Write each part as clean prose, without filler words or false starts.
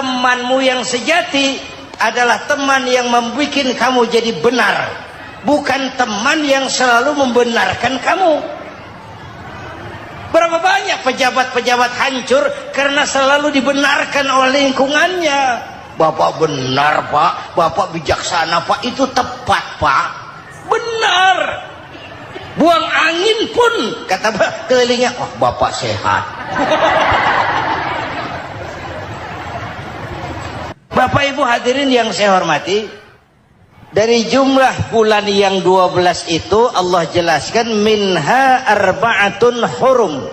temanmu yang sejati adalah teman yang membuat kamu jadi benar, bukan teman yang selalu membenarkan kamu. Berapa banyak pejabat-pejabat hancur karena selalu dibenarkan oleh lingkungannya. Bapak benar Pak, Bapak bijaksana Pak, itu tepat Pak, benar. Buang angin pun kata kelilingnya, oh Bapak sehat. Bapak Ibu hadirin yang saya hormati, dari jumlah bulan yang 12 itu Allah jelaskan minha arba'atun hurum.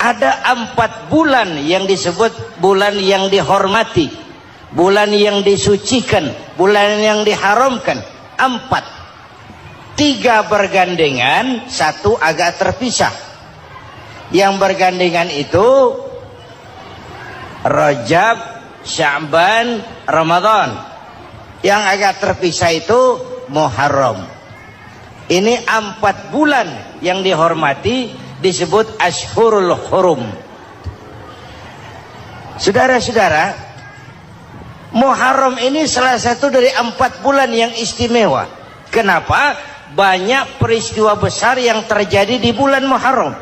Ada 4 bulan yang disebut bulan yang dihormati, bulan yang disucikan, bulan yang diharamkan. 4. 3 bergandengan, 1 agak terpisah. Yang bergandengan itu Rajab, Sya'ban, Ramadan. Yang agak terpisah itu Muharram. Ini 4 bulan yang dihormati, disebut Ashhurul Hurum. Saudara-saudara, Muharram ini salah satu dari 4 bulan yang istimewa. Kenapa? Banyak peristiwa besar yang terjadi di bulan Muharram.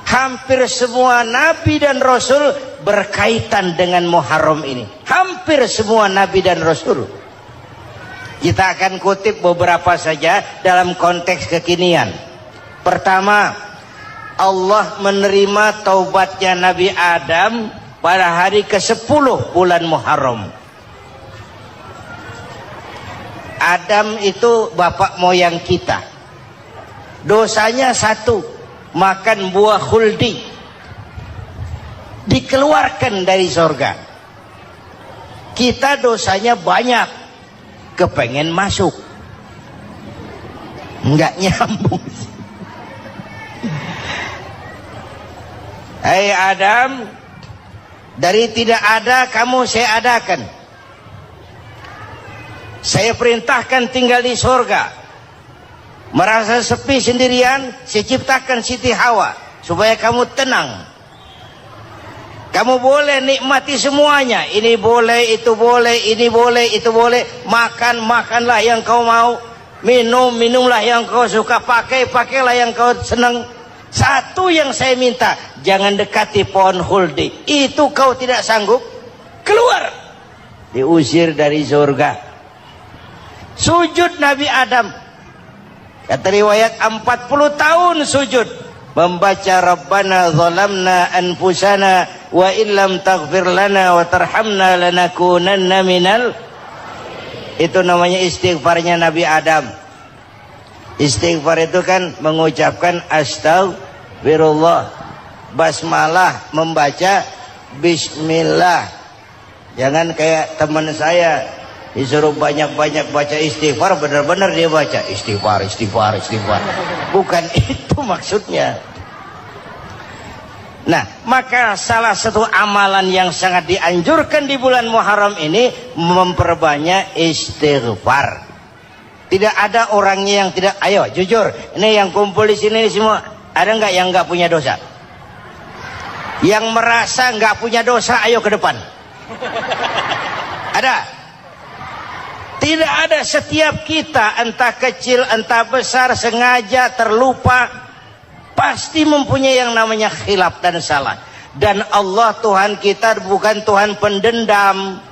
Hampir semua nabi dan rasul berkaitan dengan Muharram ini. Hampir semua nabi dan rasul. Kita akan kutip beberapa saja dalam konteks kekinian. Pertama, Allah menerima taubatnya Nabi Adam pada hari ke-10 bulan Muharram. Adam itu bapak moyang kita. Dosanya 1, makan buah khuldi, dikeluarkan dari surga. Kita dosanya banyak, kepengen masuk, nggak nyambung. Hai Adam, dari tidak ada kamu saya adakan. Saya perintahkan tinggal di surga. Merasa sepi sendirian, saya ciptakan Siti Hawa supaya kamu tenang. Kamu boleh nikmati semuanya. Ini boleh, itu boleh, ini boleh, itu boleh. Makan, makanlah yang kau mau. Minum, minumlah yang kau suka. Pakai, pakailah yang kau senang. Satu yang saya minta, jangan dekati pohon khuldi. Itu kau tidak sanggup, keluar. Diusir dari surga. Sujud Nabi Adam, kata riwayat 40 tahun sujud, membaca Rabbana zalamna anfusana wa illam taghfir lana wa tarhamna lanakunanna minal. Itu namanya istighfarnya Nabi Adam. Istighfar itu kan mengucapkan astagfirullah, basmalah, membaca bismillah. Jangan kayak teman saya disuruh banyak-banyak baca istighfar, benar-benar dia baca istighfar, istighfar, istighfar. Bukan itu maksudnya. Nah, maka salah satu amalan yang sangat dianjurkan di bulan Muharram ini memperbanyak istighfar. Tidak ada orangnya yang tidak. Ayo jujur, ini yang kumpul di sini semua, ada nggak yang nggak punya dosa? Yang merasa nggak punya dosa, ayo ke depan. Ada? Tidak ada. Setiap kita, entah kecil entah besar, sengaja terlupa, pasti mempunyai yang namanya khilaf dan salah. Dan Allah Tuhan kita bukan Tuhan pendendam.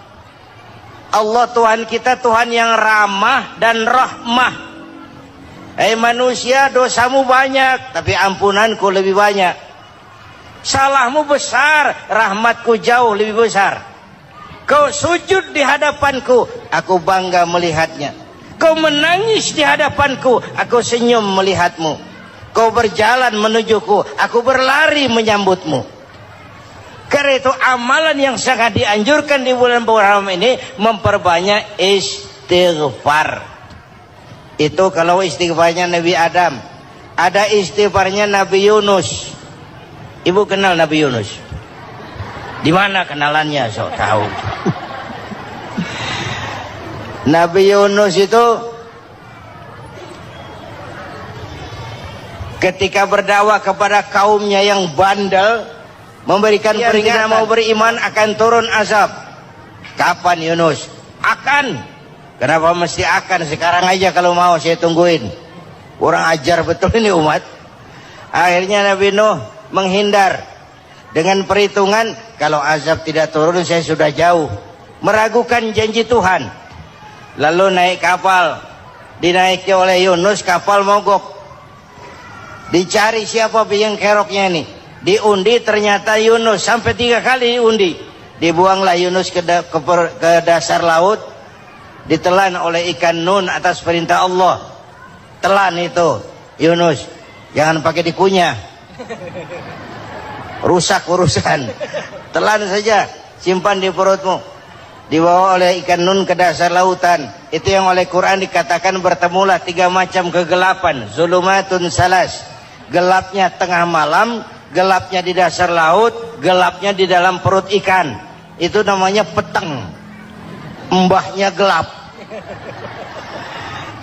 Allah Tuhan kita Tuhan yang ramah dan rahmah. Manusia, dosamu banyak, tapi ampunanku lebih banyak. Salahmu besar, rahmatku jauh lebih besar. Kau sujud di hadapanku, aku bangga melihatnya. Kau menangis di hadapanku, aku senyum melihatmu. Kau berjalan menujuku, aku berlari menyambutmu. Karena itu amalan yang sangat dianjurkan di bulan Muharram ini memperbanyak istighfar. Itu kalau istighfarnya Nabi Adam. Ada istighfarnya Nabi Yunus. Ibu kenal Nabi Yunus? Di mana kenalannya? Sok tahu. Nabi Yunus itu ketika berdakwah kepada kaumnya yang bandel, memberikan peringatan mau beriman akan turun azab. Kapan Yunus? Akan. Kenapa mesti akan? Sekarang aja kalau mau saya tungguin. Kurang ajar betul ini umat. Akhirnya Nabi Nuh menghindar dengan perhitungan kalau azab tidak turun saya sudah jauh, meragukan janji Tuhan. Lalu naik kapal, dinaiki oleh Yunus, kapal mogok. Dicari siapa biang keroknya ini, diundi ternyata Yunus, sampai 3 kali diundi. Dibuanglah Yunus ke dasar laut, ditelan oleh ikan Nun atas perintah Allah. Telan itu Yunus, jangan pakai dikunyah, rusak urusan. Telan saja, simpan di perutmu. Dibawa oleh ikan Nun ke dasar lautan. Itu yang oleh Quran dikatakan bertemulah 3 macam kegelapan. Zulumatun salas, gelapnya tengah malam, gelapnya di dasar laut, gelapnya di dalam perut ikan. Itu namanya peteng, mbahnya gelap.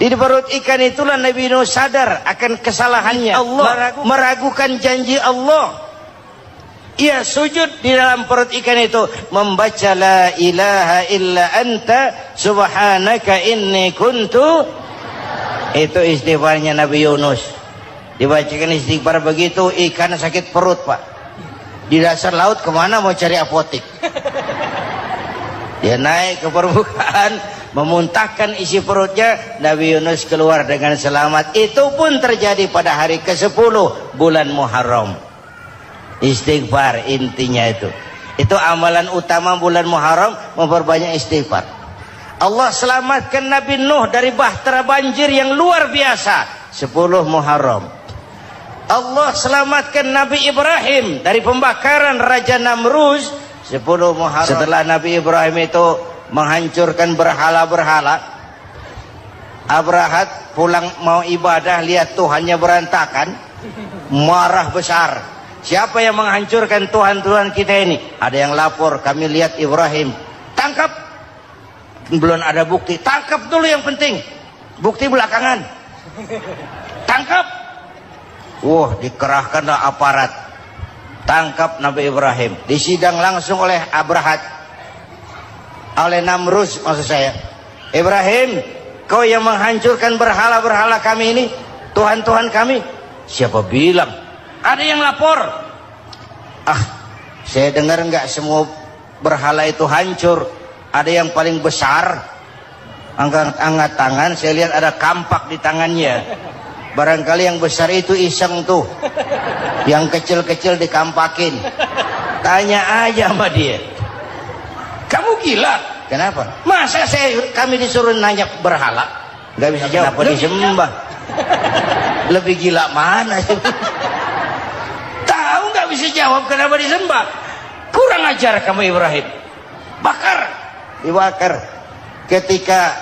Di perut ikan itulah Nabi Nuh sadar akan kesalahannya. Allah meragukan janji Allah. Ia sujud di dalam perut ikan itu, membaca la ilaha illa anta subhanaka inni kuntu. Itu istighfarnya Nabi Yunus. Dibacakan istighfar begitu, ikan sakit perut pak. Di dasar laut kemana mau cari apotik? Dia naik ke permukaan, memuntahkan isi perutnya. Nabi Yunus keluar dengan selamat. Itu pun terjadi pada hari ke-10 bulan Muharram. Istighfar intinya itu. Itu amalan utama bulan Muharram, memperbanyak istighfar. Allah selamatkan Nabi Nuh dari bahtera banjir yang luar biasa 10 Muharram. Allah selamatkan Nabi Ibrahim dari pembakaran Raja Namruz 10 Muharram. Setelah Nabi Ibrahim itu menghancurkan berhala-berhala, Abrahat pulang mau ibadah, lihat Tuhannya berantakan, marah besar. Siapa yang menghancurkan Tuhan-Tuhan kita ini? Ada yang lapor, kami lihat Ibrahim. Tangkap. Belum ada bukti, tangkap dulu yang penting, bukti belakangan. Tangkap. Wah, dikerahkanlah aparat, tangkap Nabi Ibrahim. Disidang langsung oleh Abrahat, oleh Namruz maksud saya. Ibrahim, kau yang menghancurkan berhala-berhala kami ini, Tuhan-Tuhan kami. Siapa bilang? Ada yang lapor. Ah, saya dengar enggak semua berhala itu hancur. Ada yang paling besar, angkat tangan, saya lihat ada kampak di tangannya. Barangkali yang besar itu iseng tuh, yang kecil-kecil dikampakin. Tanya aja sama dia, kamu gila? Kenapa? Masa kami disuruh nanya berhala? Nggak bisa jawab. Kenapa disembah? Lebih gila mana? Tahu nggak bisa jawab kenapa disembah? Kurang ajar kamu Ibrahim. Bakar. Dibakar. Ketika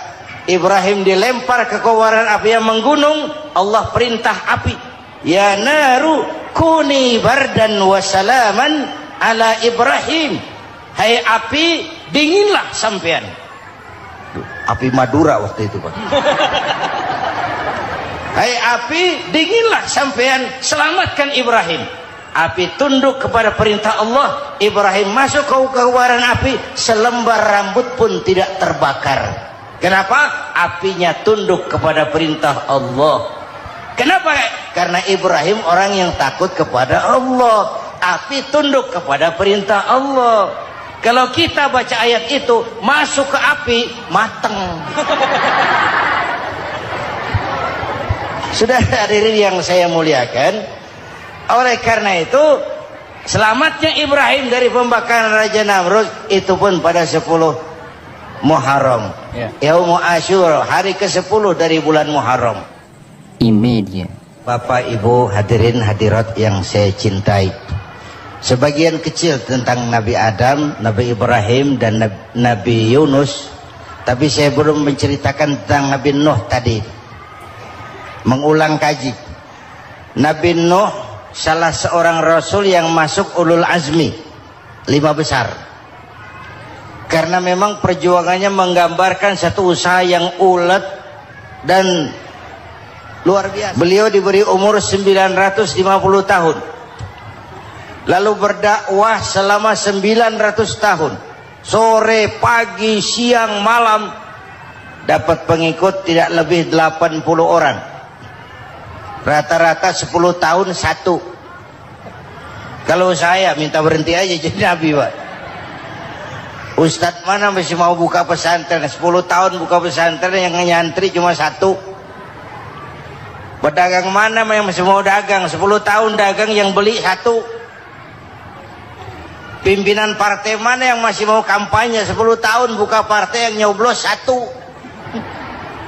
Ibrahim dilempar ke kobaran api yang menggunung, Allah perintah api, ya naru kuni bardan wa salaman ala Ibrahim. Hai api, dinginlah sampean. Api Madura waktu itu Pak. Hai api, dinginlah sampean, selamatkan Ibrahim. Api tunduk kepada perintah Allah. Ibrahim masuk ke kobaran api, selembar rambut pun tidak terbakar. Kenapa? Apinya tunduk kepada perintah Allah. Kenapa? Karena Ibrahim orang yang takut kepada Allah. Api tunduk kepada perintah Allah. Kalau kita baca ayat itu, masuk ke api, mateng. Sudah hadirin yang saya muliakan, oleh karena itu selamatnya Ibrahim dari pembakaran Raja Namrud itu pun pada 10 Muharram, Yaumul Asyura, hari ke-10 dari bulan Muharram. Imedia. Bapak Ibu hadirin hadirat yang saya cintai, sebagian kecil tentang Nabi Adam, Nabi Ibrahim dan Nabi Yunus, tapi saya belum menceritakan tentang Nabi Nuh tadi. Mengulang kaji, Nabi Nuh salah seorang rasul yang masuk ulul azmi 5 besar, karena memang perjuangannya menggambarkan satu usaha yang ulet dan luar biasa. Beliau diberi umur 950 tahun. lalu berdakwah selama 900 tahun, sore, pagi, siang, malam, dapat pengikut tidak lebih 80 orang, rata-rata 10 tahun satu. Kalau saya minta berhenti aja jadi nabi, Pak. Ustadz mana masih mau buka pesantren, 10 tahun buka pesantren, yang nyantri cuma satu. Pedagang mana yang masih mau dagang, 10 tahun dagang, yang beli satu. Pimpinan partai mana yang masih mau kampanye, 10 tahun buka partai, yang nyoblos satu.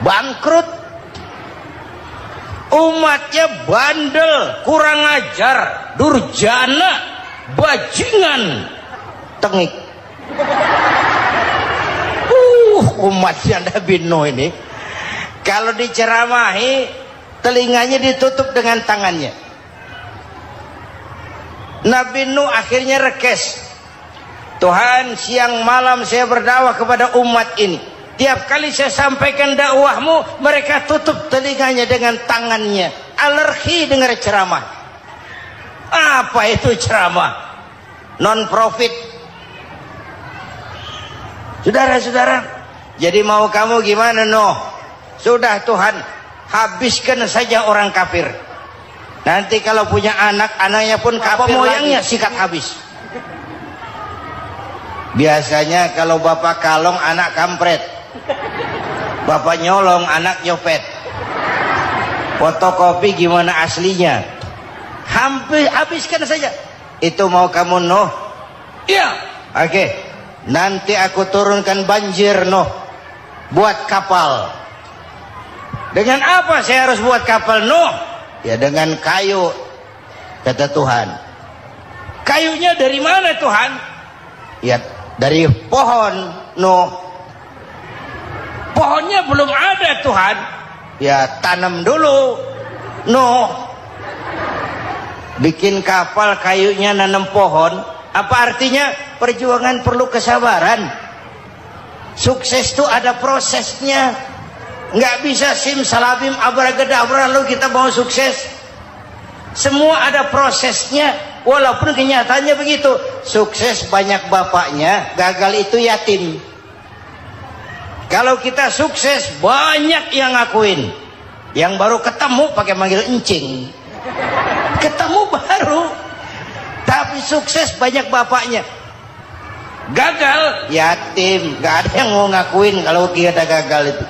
Bangkrut. Umatnya bandel, kurang ajar, durjana, bajingan, tengik. Umatnya Nabi Nuh ini kalau diceramahi, telinganya ditutup dengan tangannya. Nabi Nuh akhirnya rekes, Tuhan, siang malam saya berdakwah kepada umat ini, tiap kali saya sampaikan dakwahmu, mereka tutup telinganya dengan tangannya, alergi dengar ceramah. Apa itu ceramah? Non profit. Saudara-saudara, jadi mau kamu gimana, Nuh? Sudah Tuhan, habiskan saja orang kafir. Nanti kalau punya anak, anaknya pun kafir, moyangnya sikat habis. Biasanya kalau bapak kalong, anak kampret. Bapak nyolong, anak nyopet. Fotokopi gimana aslinya? Hampir habiskan saja. Itu mau kamu, Nuh? Iya. Oke. Nanti aku turunkan banjir, Nuh. Buat kapal. Dengan apa saya harus buat kapal, Nuh? Ya dengan kayu, kata Tuhan. Kayunya dari mana, Tuhan? Ya dari pohon, Nuh. Pohonnya belum ada, Tuhan. Ya tanam dulu, Nuh. Bikin kapal, kayunya nanam pohon. Apa artinya? Perjuangan perlu kesabaran. Sukses itu ada prosesnya. Nggak bisa simsalabim abracadabra lalu kita mau sukses. Semua ada prosesnya. Walaupun kenyataannya begitu. Sukses banyak bapaknya, gagal itu yatim. Kalau kita sukses banyak yang ngakuin. Yang baru ketemu pakai manggil encing. Ketemu baru. Tapi sukses banyak bapaknya. Gagal yatim, gak ada yang mau ngakuin kalau kita gagal itu.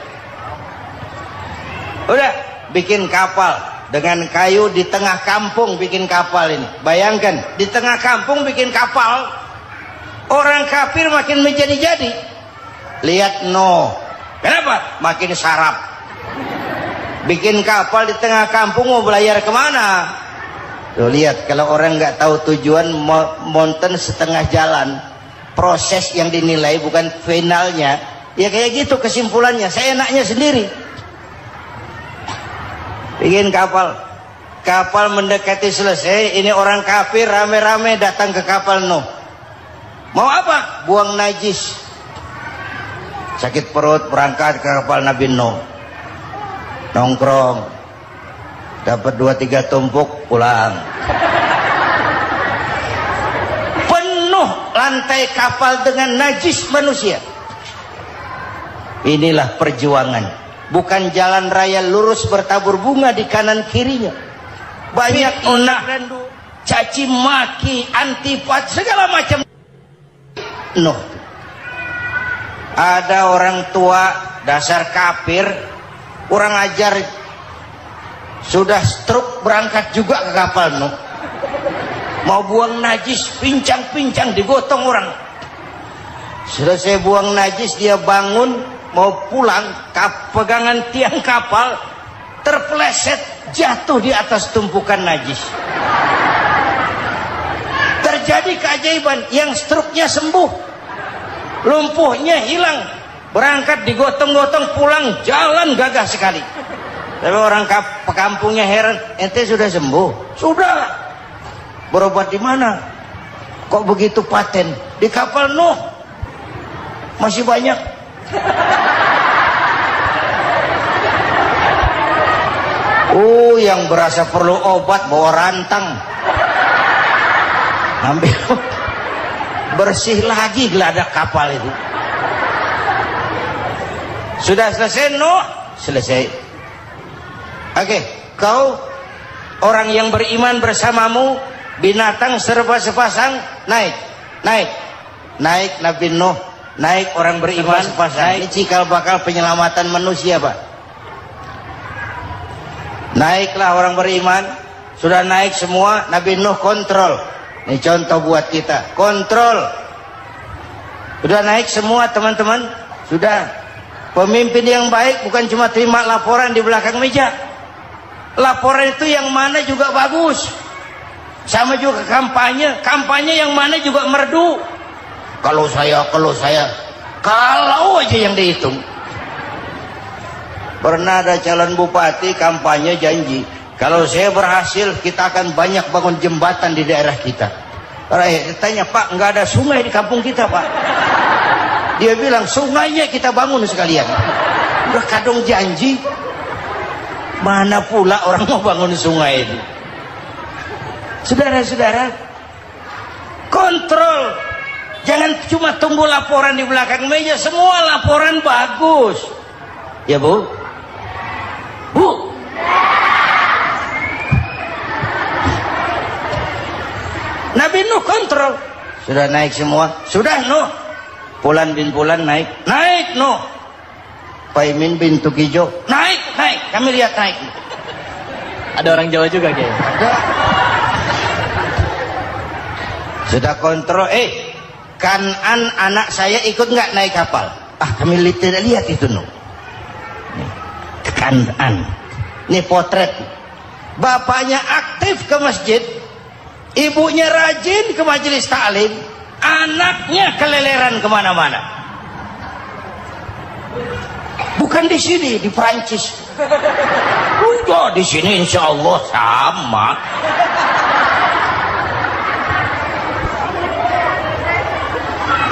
Udah bikin kapal dengan kayu di tengah kampung, bikin kapal ini. Bayangkan di tengah kampung bikin kapal, orang kafir makin menjadi-jadi. Lihat Nuh, kenapa? Makin sarap. Bikin kapal di tengah kampung, mau belayar kemana? Tuh lihat, kalau orang nggak tahu tujuan, mountain setengah jalan. Proses yang dinilai bukan finalnya. Ya kayak gitu kesimpulannya. Saya enaknya sendiri. Bikin kapal. Kapal mendekati selesai. Ini orang kafir rame-rame datang ke kapal Nuh. Mau apa? Buang najis. Sakit perut berangkat ke kapal Nabi Nuh. Nongkrong. Dapat 2-3 tumpuk pulang. Lantai kapal dengan najis manusia. Inilah perjuangan. Bukan jalan raya lurus bertabur bunga di kanan kirinya. Banyak unak dan caci maki, antipat, segala macam. Nuh. Ada orang tua dasar kafir, kurang ajar, sudah stroke berangkat juga ke kapal Nuh. Mau buang najis, pincang-pincang digotong orang. Selesai buang najis, dia bangun mau pulang, pegangan tiang kapal terpeleset, jatuh di atas tumpukan najis. Terjadi keajaiban, yang stroke-nya sembuh, lumpuhnya hilang, berangkat digotong-gotong pulang, jalan gagah sekali. Tapi orang kampungnya heran, ente sudah sembuh? Sudah. Berobat di mana? Kok begitu paten? Di kapal Nuh. Masih banyak. Yang berasa perlu obat bawa rantang. Ambil bersih lagi geladak kapal itu. Sudah selesai? No, selesai. Oke, kau orang yang beriman bersamamu, binatang serba sepasang, naik Nabi Nuh, naik orang beriman sepasang. Ini cikal bakal penyelamatan manusia, Pak. Naiklah orang beriman, sudah naik semua, Nabi Nuh kontrol. Ini contoh buat kita, kontrol. Sudah naik semua teman-teman, sudah. Pemimpin yang baik bukan cuma terima laporan di belakang meja. Laporan itu yang mana juga bagus. Sama juga kampanye yang mana juga merdu. Kalau aja yang dihitung. Pernah ada calon bupati kampanye janji, kalau saya berhasil kita akan banyak bangun jembatan di daerah kita. Rakyat tanya, Pak, nggak ada sungai di kampung kita, Pak. Dia bilang, sungainya kita bangun sekalian. Udah kadung janji, mana pula orang mau bangun sungai itu. Saudara-saudara, kontrol. Jangan cuma tunggu laporan di belakang meja, semua laporan bagus. Ya, Bu? Bu? Nabi Nuh kontrol. Sudah naik semua? Sudah, Nuh. Pulan bin Pulan naik Nuh. Paimin bin Tukijo naik. Kami lihat naik. Ada orang Jawa juga, Kiai. Ada. Sudah kontrol. Kanan anak saya ikut nggak naik kapal? Kami tidak lihat itu, Nuh. Kanan. Ini potret. Bapaknya aktif ke masjid, ibunya rajin ke majelis taklim, anaknya keleleran kemana-mana. Bukan di sini, di Prancis. Udah di sini insya Allah sama.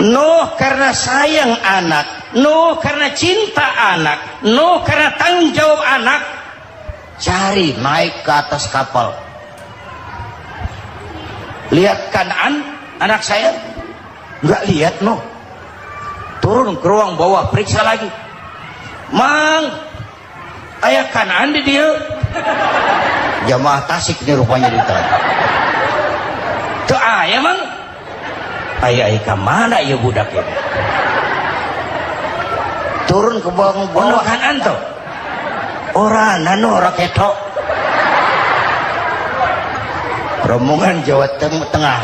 Nuh karena sayang anak, Nuh karena cinta anak, Nuh karena tanggung jawab anak, cari naik ke atas kapal. Lihat Kanaan, anak saya. Nggak lihat, Nuh. Turun ke ruang bawah, periksa lagi. Mang, ayah Kanaan di dia. Jamaah Tasik ini rupanya di tengah. Tuh ayah, Mang. Ayah ke mana ya budak ya? Turun ke bawah Kanaan tuh. Orang nano raketo. Rombongan Jawa Tengah.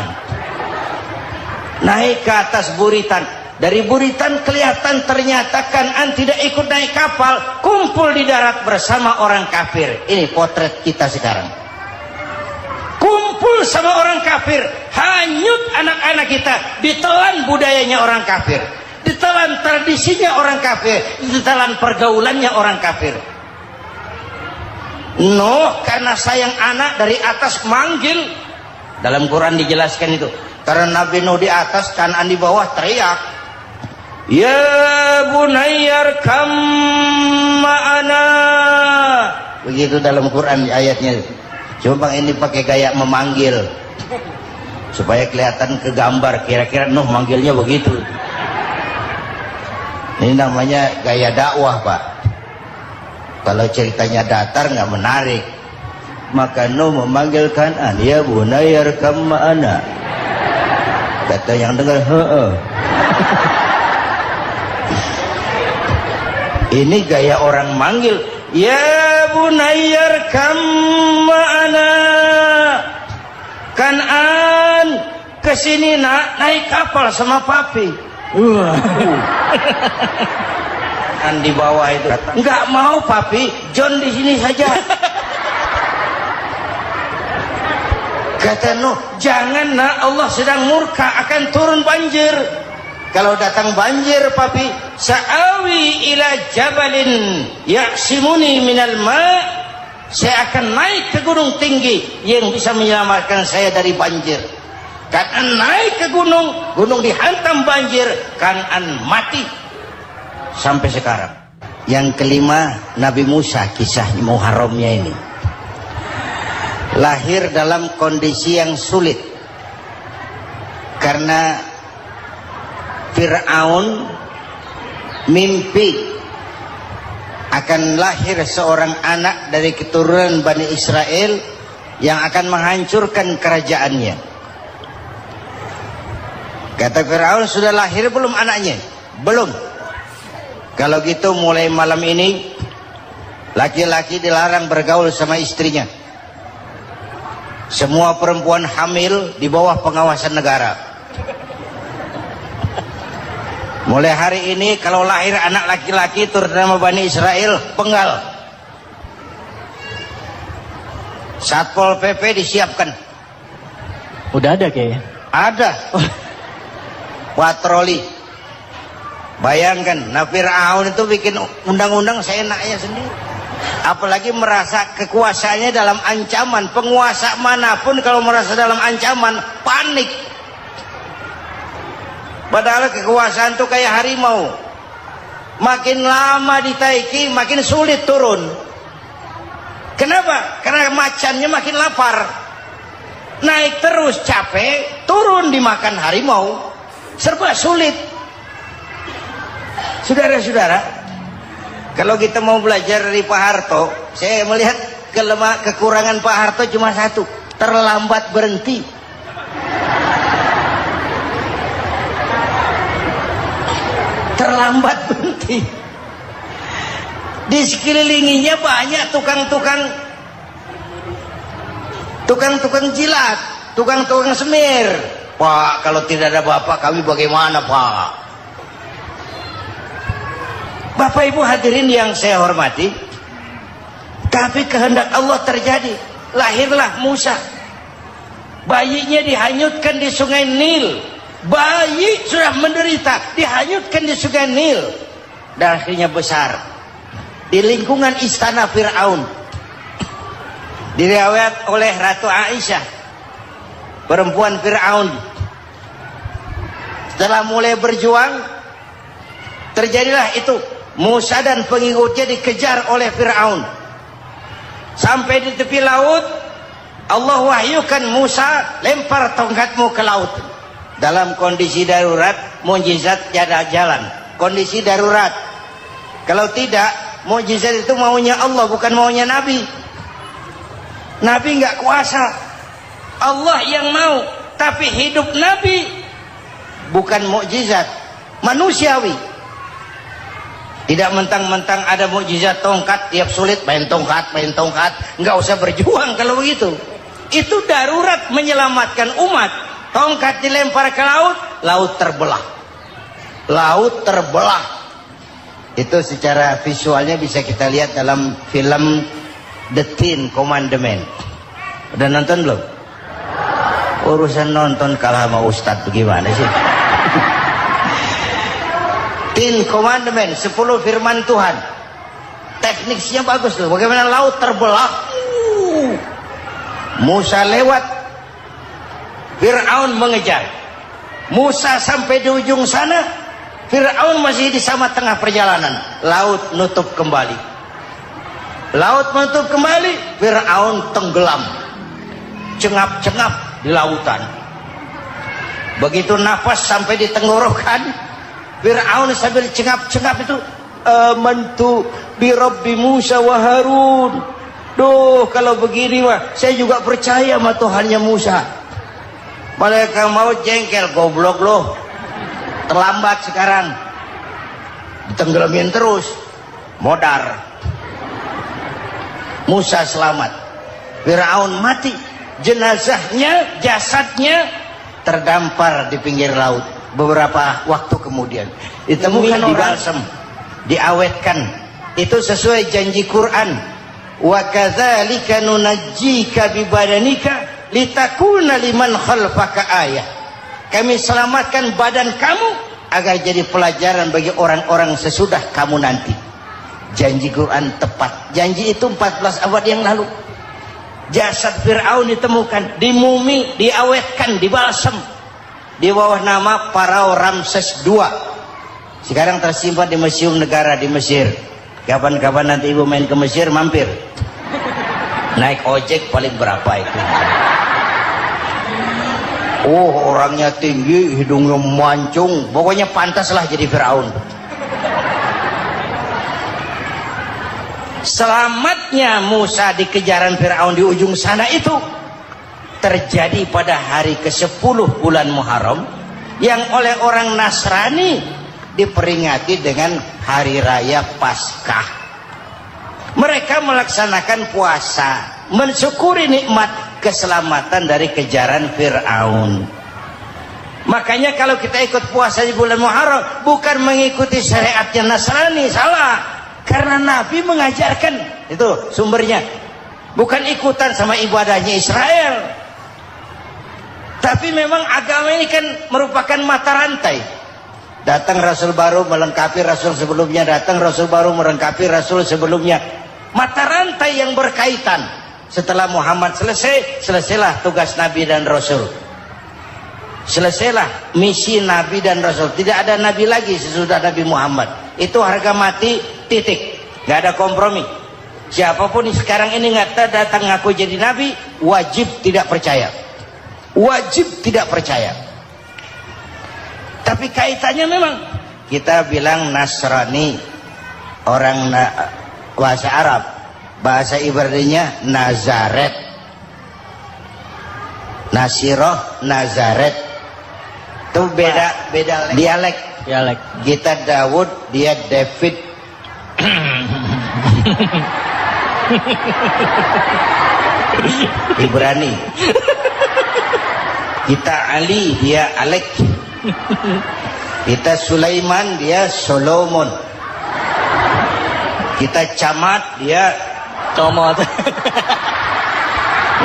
Naik ke atas buritan. Dari buritan kelihatan ternyata Kanaan tidak ikut naik kapal, kumpul di darat bersama orang kafir. Ini potret kita sekarang. Kumpul sama orang kafir, hanyut anak-anak kita, ditelan budayanya orang kafir, ditelan tradisinya orang kafir, ditelan pergaulannya orang kafir. Nuh karena sayang anak dari atas manggil. Dalam Quran dijelaskan itu. Karena Nabi Nuh di atas, Kanaan di bawah, teriak, ya bunayyar kam ma'ana. Begitu dalam Quran ayatnya. Coba ini pakai gaya memanggil supaya kelihatan ke gambar, kira-kira Nuh manggilnya begitu. Ini namanya gaya dakwah, Pak. Kalau ceritanya datar nggak menarik. Maka Nuh memanggil Kanaan, ya bunayyar kam ma'ana. Kata yang dengar, ini gaya orang manggil, ya bunayyar kam ma'ana. Kanaan, kesini nak, naik kapal sama papi. Kan di bawah itu, nggak mau papi, John di sini saja. Kata Nuh, jangan nak, Allah sedang murka, akan turun banjir. Kalau datang banjir, papi, sa'awi ila jabalin ya'simuni minal ma'. Saya akan naik ke gunung tinggi yang bisa menyelamatkan saya dari banjir. Kanaan naik ke gunung, gunung dihantam banjir, Kanaan mati. Sampai sekarang. Yang kelima, Nabi Musa, kisah Muharramnya ini. Lahir dalam kondisi yang sulit. Karena Fir'aun mimpi akan lahir seorang anak dari keturunan Bani Israel yang akan menghancurkan kerajaannya. Kata Fir'aun, sudah lahir belum anaknya? Belum. Kalau gitu mulai malam ini laki-laki dilarang bergaul sama istrinya. Semua perempuan hamil di bawah pengawasan negara. Mulai hari ini kalau lahir anak laki-laki turut nama Bani Israel, penggal. Satpol PP disiapkan. Udah ada kayaknya. Ada. Patroli. Bayangkan, nah Fir'aun itu bikin undang-undang seenaknya sendiri. Apalagi merasa kekuasaannya dalam ancaman. Penguasa manapun kalau merasa dalam ancaman, panik. Padahal kekuasaan itu kayak harimau. Makin lama ditaiki, makin sulit turun. Kenapa? Karena macannya makin lapar. Naik terus capek, turun dimakan harimau. Serba sulit. Saudara-saudara, kalau kita mau belajar dari Pak Harto, saya melihat kekurangan Pak Harto cuma satu, terlambat berhenti. Terlambat berhenti. Di sekelilinginya banyak tukang-tukang jilat, tukang-tukang semir. Pak, kalau tidak ada bapak kami bagaimana, Pak? Bapak Ibu hadirin yang saya hormati, tapi kehendak Allah terjadi. Lahirlah Musa. Bayinya dihanyutkan di sungai Nil. Bayi sudah menderita, dihanyutkan di sungai Nil, dan akhirnya besar di lingkungan istana Fir'aun. Diriwayat oleh Ratu Aisyah, perempuan Fir'aun, setelah mulai berjuang, terjadilah itu. Musa dan pengikutnya dikejar oleh Fir'aun sampai di tepi laut. Allah wahyukan, Musa, lempar tongkatmu ke laut. Dalam kondisi darurat, mukjizat tiada jalan. Kondisi darurat. Kalau tidak, mukjizat itu maunya Allah, bukan maunya Nabi. Nabi nggak kuasa, Allah yang mau. Tapi hidup Nabi bukan mukjizat, manusiawi. Tidak mentang-mentang ada mukjizat tongkat, tiap sulit main tongkat. Nggak usah berjuang kalau begitu. Itu darurat menyelamatkan umat. Tongkat dilempar ke laut, laut terbelah. Laut terbelah. Itu secara visualnya bisa kita lihat dalam film The Ten Commandments. Udah nonton belum? Urusan nonton kalah sama Ustadz bagaimana sih? Ten Commandments, 10 firman Tuhan. Tekniknya bagus loh. Bagaimana laut terbelah. Musa lewat, Fir'aun mengejar. Musa sampai di ujung sana, Fir'aun masih di sama tengah perjalanan. Laut nutup kembali. Laut menutup kembali, Fir'aun tenggelam. Cengap-cengap di lautan. Begitu nafas sampai di tenggorokan, Fir'aun sambil cengap-cengap itu, amantu bi Rabbi Musa wa Harun. Duh, kalau begini mah saya juga percaya sama Tuhannya Musa. Malaikat maut jengkel, goblok loh, terlambat sekarang, ditenggelamin terus, modar. Musa selamat, Fir'aun mati, jenazahnya, jasadnya terdampar di pinggir laut. Beberapa waktu kemudian ditemukan di balsam, diawetkan. Itu sesuai janji Quran. Wa kadzalika nunajjika bi badanika litakuna liman khalfaka ayah. Kami selamatkan badan kamu agar jadi pelajaran bagi orang-orang sesudah kamu nanti. Janji Quran tepat. Janji itu 14 abad yang lalu. Jasad Fir'aun ditemukan, dimumi, diawetkan, dibalsam di bawah nama Farao Ramses II. Sekarang tersimpan di Museum Negara di Mesir. Kapan-kapan nanti ibu main ke Mesir, mampir. Naik ojek paling berapa itu? Oh, orangnya tinggi, hidungnya mancung, pokoknya pantaslah jadi Firaun. Selamatnya Musa di kejaran Firaun di ujung sana itu terjadi pada hari ke-10 bulan Muharram, yang oleh orang Nasrani diperingati dengan hari raya Paskah. Mereka melaksanakan puasa, mensyukuri nikmat keselamatan dari kejaran Firaun. Makanya kalau kita ikut puasa di bulan Muharram bukan mengikuti syariatnya Nasrani, salah. Karena Nabi mengajarkan, itu sumbernya. Bukan ikutan sama ibadahnya Israel. Tapi memang agama ini kan merupakan mata rantai. Datang Rasul baru melengkapi Rasul sebelumnya, datang Rasul baru melengkapi Rasul sebelumnya. Mata rantai yang berkaitan. Setelah Muhammad selesai, selesailah tugas Nabi dan Rasul. Selesailah misi Nabi dan Rasul. Tidak ada Nabi lagi sesudah Nabi Muhammad. Itu harga mati, titik. Gak ada kompromi. Siapapun sekarang ini nggak datang ngaku jadi Nabi, wajib tidak percaya. Wajib tidak percaya. Tapi kaitannya memang kita bilang Nasrani, orang bahasa Arab, bahasa Ibraninya Nazaret, Nasiroh, Nazaret. Itu beda dialek. Kita Daud, dia David. Ibrani. Kita Ali, dia Alek. Kita Sulaiman, dia Solomon. Kita Camat, dia Comot.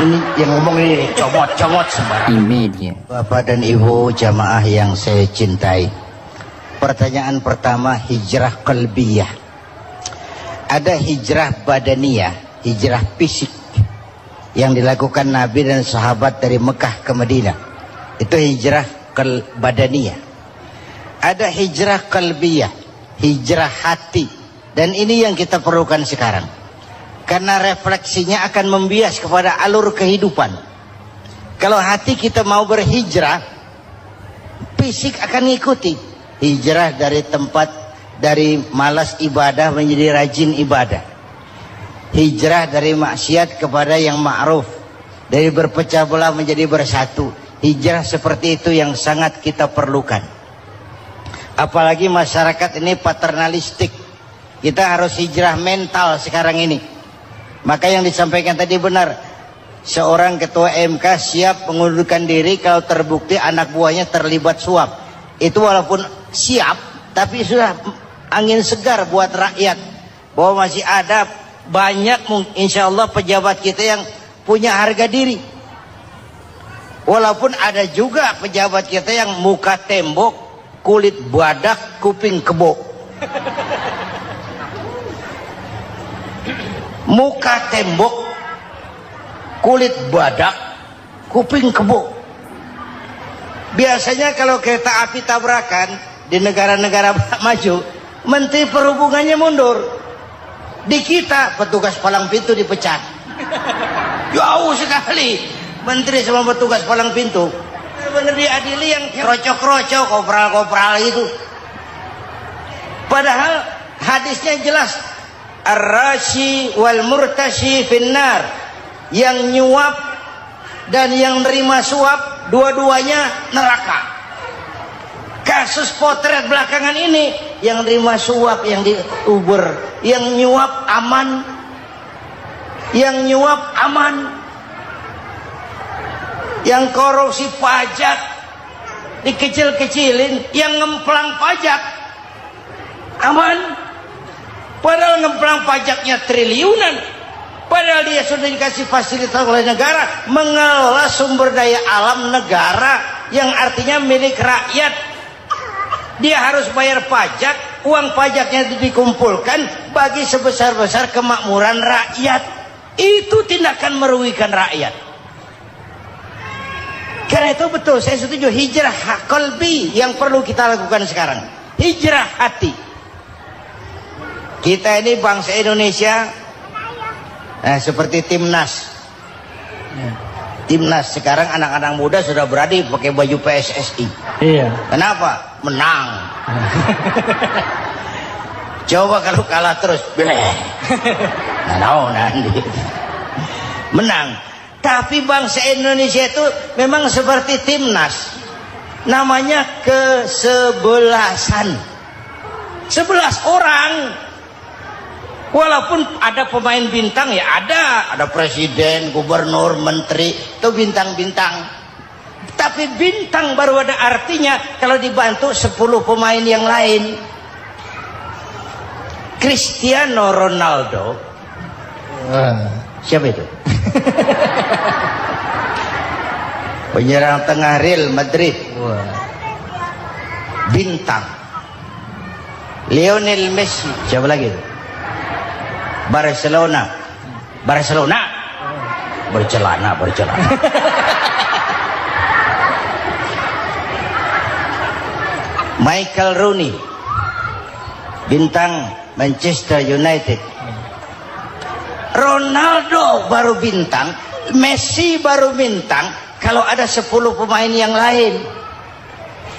ini yang ngomong ini comot sembarang. Ini dia. Bapak dan Ibu jamaah yang saya cintai, pertanyaan pertama, hijrah qalbiyah. Ada hijrah badaniyah, hijrah fisik yang dilakukan Nabi dan sahabat dari Mekah ke Madinah. Itu hijrah badaniyah. Ada hijrah qalbiyah, hijrah hati. Dan ini yang kita perlukan sekarang. Karena refleksinya akan membias kepada alur kehidupan. Kalau hati kita mau berhijrah, fisik akan ngikuti. Hijrah dari tempat, dari malas ibadah menjadi rajin ibadah. Hijrah dari maksiat kepada yang ma'ruf, dari berpecah belah menjadi bersatu. Hijrah seperti itu yang sangat kita perlukan. Apalagi masyarakat ini paternalistik. Kita harus hijrah mental sekarang ini. Maka yang disampaikan tadi benar. Seorang ketua MK siap mengundurkan diri kalau terbukti anak buahnya terlibat suap. Itu walaupun siap, tapi sudah angin segar buat rakyat. Bahwa masih ada banyak insya Allah pejabat kita yang punya harga diri. Walaupun ada juga pejabat kita yang muka tembok, kulit badak, kuping kebo. Muka tembok, kulit badak, kuping kebo. Biasanya kalau kereta api tabrakan di negara-negara maju, Menteri Perhubungannya mundur. Di kita petugas palang pintu dipecat. Jauh sekali Menteri sama petugas palang pintu. Benar diadili yang krocok-krocok, kopral-kopral itu. Padahal hadisnya jelas, ar-rashi wal murtashi finnar. Yang nyuap dan yang nerima suap dua-duanya neraka. Kasus potret belakangan ini, yang nerima suap, yang diuber, yang nyuap aman, yang nyuap aman, yang korupsi pajak dikecil-kecilin, yang ngemplang pajak aman. Padahal ngemplang pajaknya triliunan. Padahal dia sudah dikasih fasilitas oleh negara mengelola sumber daya alam negara yang artinya milik rakyat. Dia harus bayar pajak, uang pajaknya dikumpulkan bagi sebesar-besar kemakmuran rakyat. Itu tindakan merugikan rakyat. Karena itu betul, saya setuju, hijrah qalbi yang perlu kita lakukan sekarang. Hijrah hati. Kita ini bangsa Indonesia seperti timnas. Timnas sekarang anak-anak muda sudah berani pakai baju PSSI. Iya. Kenapa? Menang. Coba kalau kalah terus, nanti menang. Tapi bangsa Indonesia itu memang seperti timnas, namanya kesebelasan. 11 orang. Walaupun ada pemain bintang ya ada presiden, gubernur, menteri, itu bintang-bintang. Tapi bintang baru ada artinya kalau dibantu 10 pemain yang lain. Cristiano Ronaldo. Siapa itu? Penyerang tengah Real Madrid. Bintang. Lionel Messi. Siapa lagi itu? Barcelona. Bercelana. Michael Rooney, bintang Manchester United. Ronaldo baru bintang, Messi baru bintang kalau ada 10 pemain yang lain.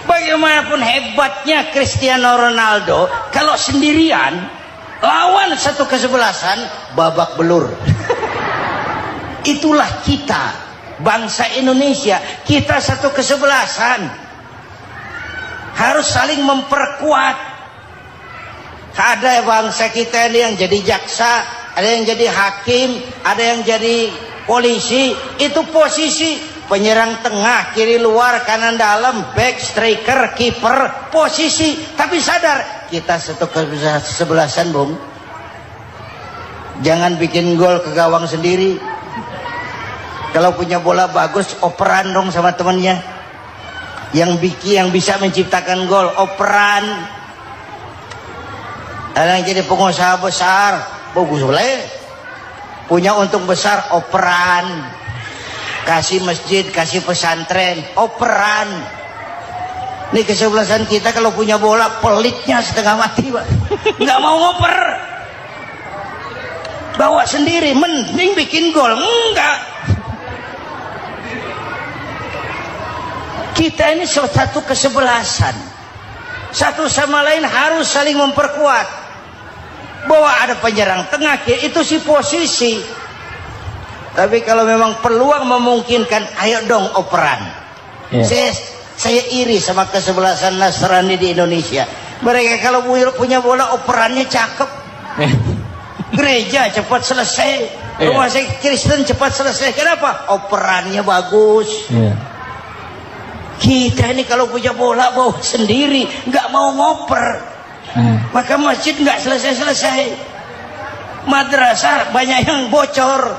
Bagaimanapun hebatnya Cristiano Ronaldo, kalau sendirian lawan satu kesebelasan babak belur. Itulah kita, bangsa Indonesia. Kita satu kesebelasan, harus saling memperkuat. Ada bangsa kita ini yang jadi jaksa, ada yang jadi hakim, ada yang jadi polisi. Itu posisi penyerang tengah, kiri luar, kanan dalam, back, striker, kiper, posisi. Tapi sadar kita satu kesebelasan, Bung. Jangan bikin gol ke gawang sendiri. Kalau punya bola bagus, operan dong sama temannya. Yang bisa menciptakan gol, operan. Ada yang jadi pengusaha besar, bagus boleh. Punya untung besar, operan. Kasih masjid, kasih pesantren, operan. Ini kesebelasan kita kalau punya bola pelitnya setengah mati, Pak. Nggak mau ngoper. Bawa sendiri, mending bikin gol. Enggak. Kita ini satu kesebelasan. Satu sama lain harus saling memperkuat. Bahwa ada penyerang tengah, itu si posisi. Tapi kalau memang peluang memungkinkan, ayo dong operan. Saya iri sama kesebelasan Nasrani di Indonesia. Mereka kalau punya bola operannya cakep. Gereja cepat selesai, rumah sakit Kristen cepat selesai. Kenapa? Operannya bagus. Kita ini kalau punya bola bawa sendiri, nggak mau ngoper. Maka masjid nggak selesai-selesai. Madrasah banyak yang bocor.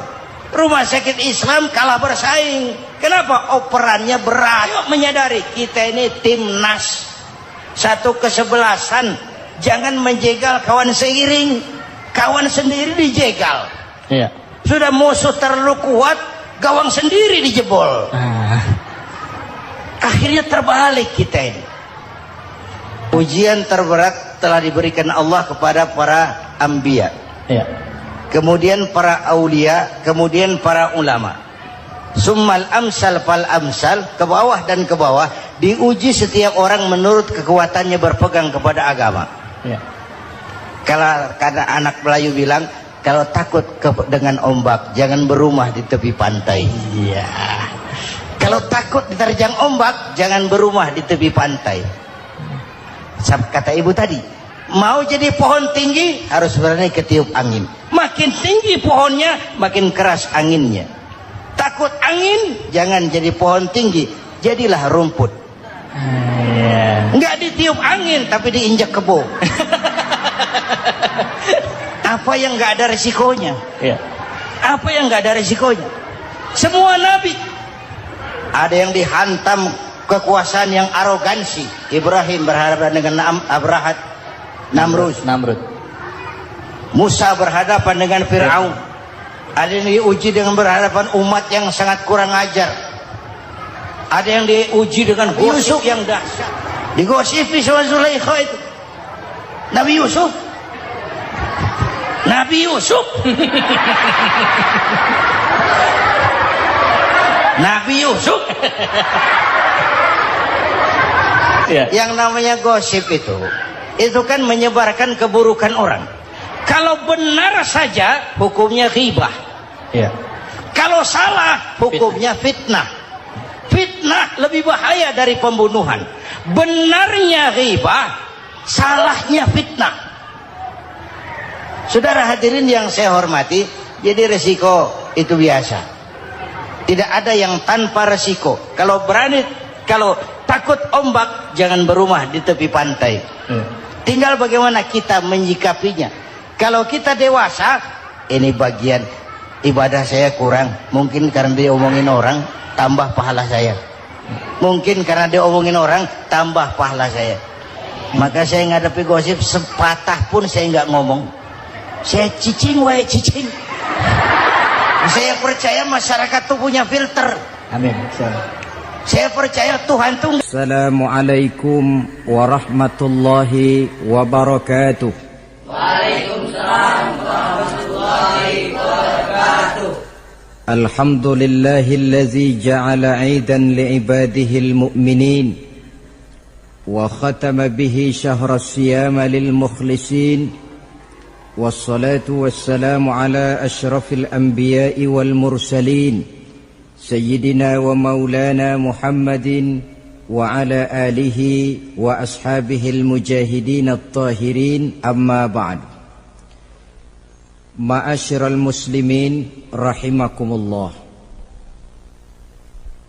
Rumah sakit Islam kalah bersaing. Kenapa? Operannya berat. Ayo menyadari kita ini timnas, satu kesebelasan. Jangan menjegal kawan seiring. Kawan sendiri dijegal. Sudah musuh terlalu kuat, gawang sendiri dijebol. Akhirnya terbalik kita ini. Ujian terberat telah diberikan Allah kepada para anbiya. Kemudian para aulia, kemudian para ulama. Summal amsal fal amsal, ke bawah dan ke bawah, diuji setiap orang menurut kekuatannya berpegang kepada agama. Kalau karena anak Melayu bilang, kalau takut dengan ombak, jangan berumah di tepi pantai. Kalau takut diterjang ombak, jangan berumah di tepi pantai. Kata ibu tadi, mau jadi pohon tinggi harus berani ketiup angin. Makin tinggi pohonnya, makin keras anginnya. Takut angin, jangan jadi pohon tinggi, jadilah rumput. Nggak ditiup angin, tapi diinjak kebo. Apa yang nggak ada resikonya? Apa yang nggak ada resikonya? Semua nabi ada yang dihantam kekuasaan yang arogansi. Ibrahim berhadapan dengan Namrud. Musa berhadapan dengan Fir'aun. Ada yang diuji dengan berhadapan umat yang sangat kurang ajar. Ada yang diuji dengan gosip yang dahsyat. Digosipi sama Zulaikha itu. Nabi Yusuf Nabi Yusuf. Ya. Yang namanya gosip itu kan menyebarkan keburukan orang. Kalau benar saja hukumnya ghibah. Ya. Kalau salah hukumnya fitnah. Fitnah lebih bahaya dari pembunuhan. Benarnya ghibah, salahnya fitnah. Saudara hadirin yang saya hormati, jadi resiko itu biasa. Tidak ada yang tanpa resiko. Kalau takut ombak, jangan berumah di tepi pantai. Tinggal bagaimana kita menyikapinya. Kalau kita dewasa, ini bagian ibadah saya kurang. Mungkin karena dia omongin orang, tambah pahala saya. Mungkin karena dia omongin orang, tambah pahala saya. Maka saya ngadapi gosip, sepatah pun saya nggak ngomong. Saya cicing, cicing. Saya percaya masyarakat itu punya filter. Amin. Saya percaya Tuhan itu. Assalamualaikum warahmatullahi wabarakatuh. Waalaikumsalam warahmatullahi wabarakatuh. Alhamdulillahillazi ja'ala 'aidan li'ibadihil mu'minin wa khatama bihi syahra siyama lil mukhlisin. Wassalatu wassalamu ala asyrafil anbiya'i wal mursalin Sayyidina wa maulana Muhammadin wa ala alihi wa ashabihil mujahidin at-tahirin, amma ba'd. Ma'asyiral muslimin rahimakumullah.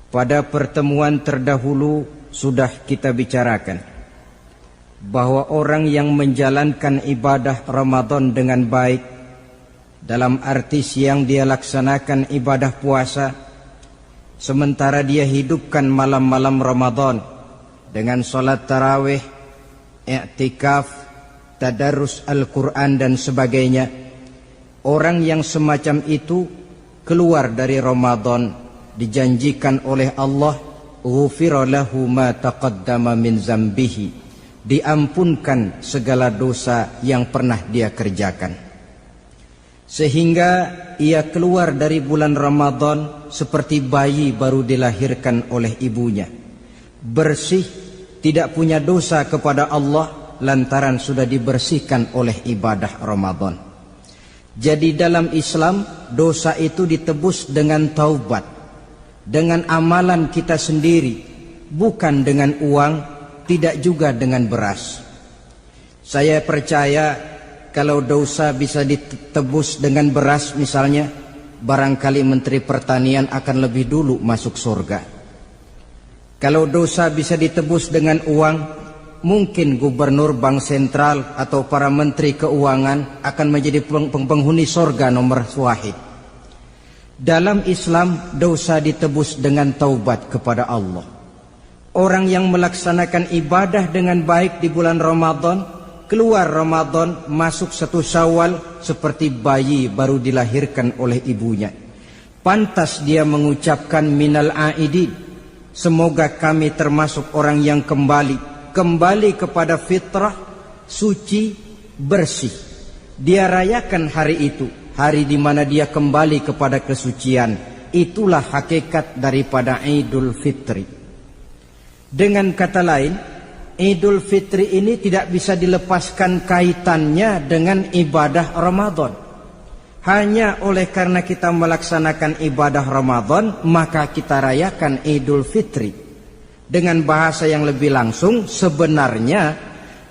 Pada pertemuan terdahulu sudah kita bicarakan bahwa orang yang menjalankan ibadah Ramadan dengan baik, dalam arti siang dia laksanakan ibadah puasa, sementara dia hidupkan malam-malam Ramadan dengan sholat tarawih, i'tikaf, tadarus Al-Quran dan sebagainya. Orang yang semacam itu keluar dari Ramadan dijanjikan oleh Allah, ghufira lahu ma taqaddama min zambihi, diampunkan segala dosa yang pernah dia kerjakan. Sehingga ia keluar dari bulan Ramadan seperti bayi baru dilahirkan oleh ibunya, bersih, tidak punya dosa kepada Allah lantaran sudah dibersihkan oleh ibadah Ramadan. Jadi dalam Islam dosa itu ditebus dengan taubat, dengan amalan kita sendiri, bukan dengan uang, tidak juga dengan beras. Saya percaya kalau dosa bisa ditebus dengan beras misalnya, barangkali Menteri Pertanian akan lebih dulu masuk surga. Kalau dosa bisa ditebus dengan uang, mungkin Gubernur Bank Sentral atau para Menteri Keuangan akan menjadi penghuni surga nomor wahid. Dalam Islam dosa ditebus dengan taubat kepada Allah. Orang yang melaksanakan ibadah dengan baik di bulan Ramadan, keluar Ramadan masuk 1 Syawal seperti bayi baru dilahirkan oleh ibunya. Pantas dia mengucapkan minal aidin, semoga kami termasuk orang yang kembali kepada fitrah, suci, bersih. Dia rayakan hari itu, hari di mana dia kembali kepada kesucian. Itulah hakikat daripada Idul Fitri. Dengan kata lain, Idul Fitri ini tidak bisa dilepaskan kaitannya dengan ibadah Ramadan. Hanya oleh karena kita melaksanakan ibadah Ramadan, maka kita rayakan Idul Fitri. Dengan bahasa yang lebih langsung, sebenarnya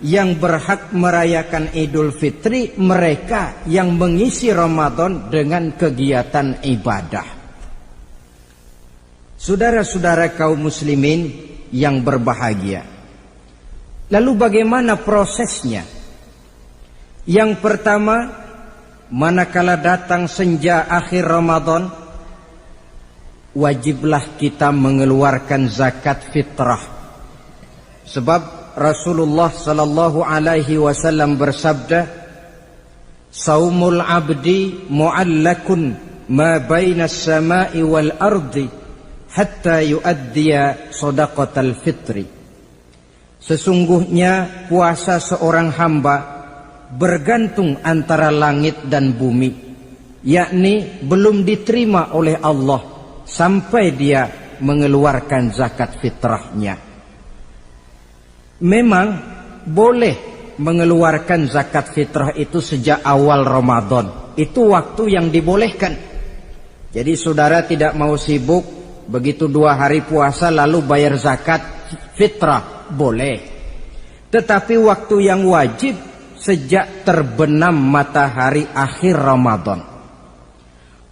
yang berhak merayakan Idul Fitri mereka yang mengisi Ramadan dengan kegiatan ibadah. Saudara-saudara kaum muslimin yang berbahagia, lalu bagaimana prosesnya? Yang pertama, manakala datang senja akhir Ramadan, wajiblah kita mengeluarkan zakat fitrah. Sebab Rasulullah sallallahu alaihi wasallam bersabda, "Saumul 'abdi mu'allakun ma baina as-sama'i wal ardi hatta yu'addiya shadaqatal fitri." Sesungguhnya puasa seorang hamba bergantung antara langit dan bumi, yakni belum diterima oleh Allah sampai dia mengeluarkan zakat fitrahnya. Memang boleh mengeluarkan zakat fitrah itu sejak awal Ramadan. Itu waktu yang dibolehkan. Jadi saudara tidak mau sibuk, begitu 2 hari puasa lalu bayar zakat fitrah, boleh. Tetapi waktu yang wajib sejak terbenam matahari akhir Ramadan.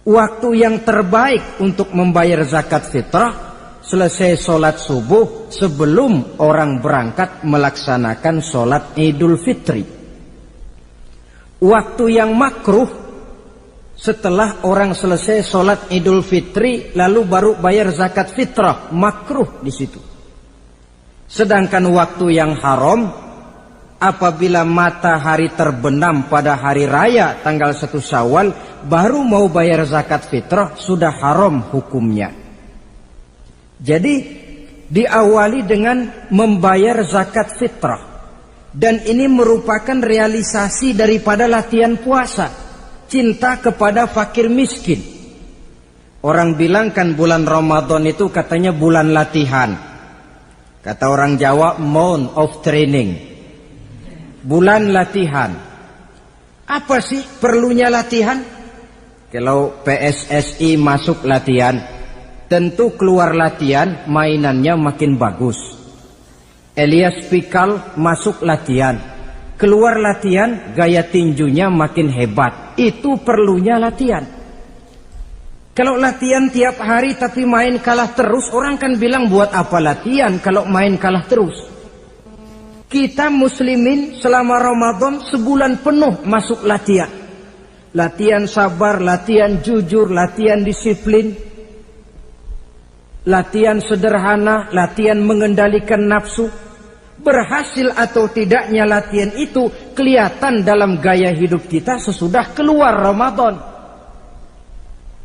Waktu yang terbaik untuk membayar zakat fitrah selesai sholat subuh sebelum orang berangkat melaksanakan sholat Idul Fitri. Waktu yang makruh setelah orang selesai sholat Idul Fitri lalu baru bayar zakat fitrah, makruh di situ. Sedangkan waktu yang haram apabila matahari terbenam pada hari raya tanggal 1 Syawal baru mau bayar zakat fitrah, sudah haram hukumnya. Jadi diawali dengan membayar zakat fitrah, dan ini merupakan realisasi daripada latihan puasa, cinta kepada fakir miskin. Orang bilang kan bulan Ramadan itu katanya bulan latihan. Kata orang Jawa, month of training. Bulan latihan. Apa sih perlunya latihan? Kalau PSSI masuk latihan, tentu keluar latihan mainannya makin bagus. Elias Pikal masuk latihan, keluar latihan gaya tinjunya makin hebat. Itu perlunya latihan. Kalau latihan tiap hari tapi main kalah terus, orang kan bilang buat apa latihan kalau main kalah terus. Kita muslimin selama Ramadan sebulan penuh masuk latihan. Latihan sabar, latihan jujur, latihan disiplin, latihan sederhana, latihan mengendalikan nafsu. Berhasil atau tidaknya latihan itu kelihatan dalam gaya hidup kita sesudah keluar Ramadan.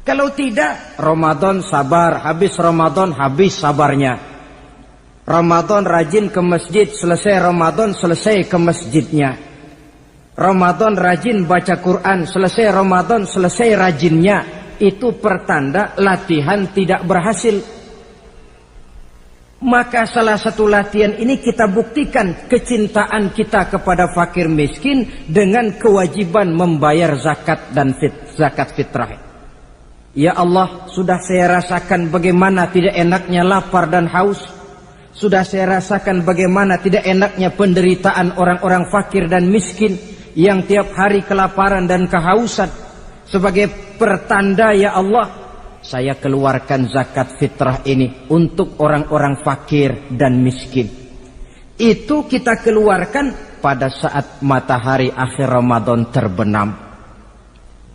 Kalau tidak, Ramadan sabar, habis Ramadan habis sabarnya. Ramadan rajin ke masjid, selesai Ramadan selesai ke masjidnya. Ramadan rajin baca Quran, selesai Ramadan selesai rajinnya. Itu pertanda latihan tidak berhasil. Maka salah satu latihan ini kita buktikan kecintaan kita kepada fakir miskin dengan kewajiban membayar zakat dan zakat fitrah. Ya Allah, sudah saya rasakan bagaimana tidak enaknya lapar dan haus. Sudah saya rasakan bagaimana tidak enaknya penderitaan orang-orang fakir dan miskin yang tiap hari kelaparan dan kehausan. Sebagai pertanda ya Allah, saya keluarkan zakat fitrah ini untuk orang-orang fakir dan miskin. Itu kita keluarkan pada saat matahari akhir Ramadan terbenam.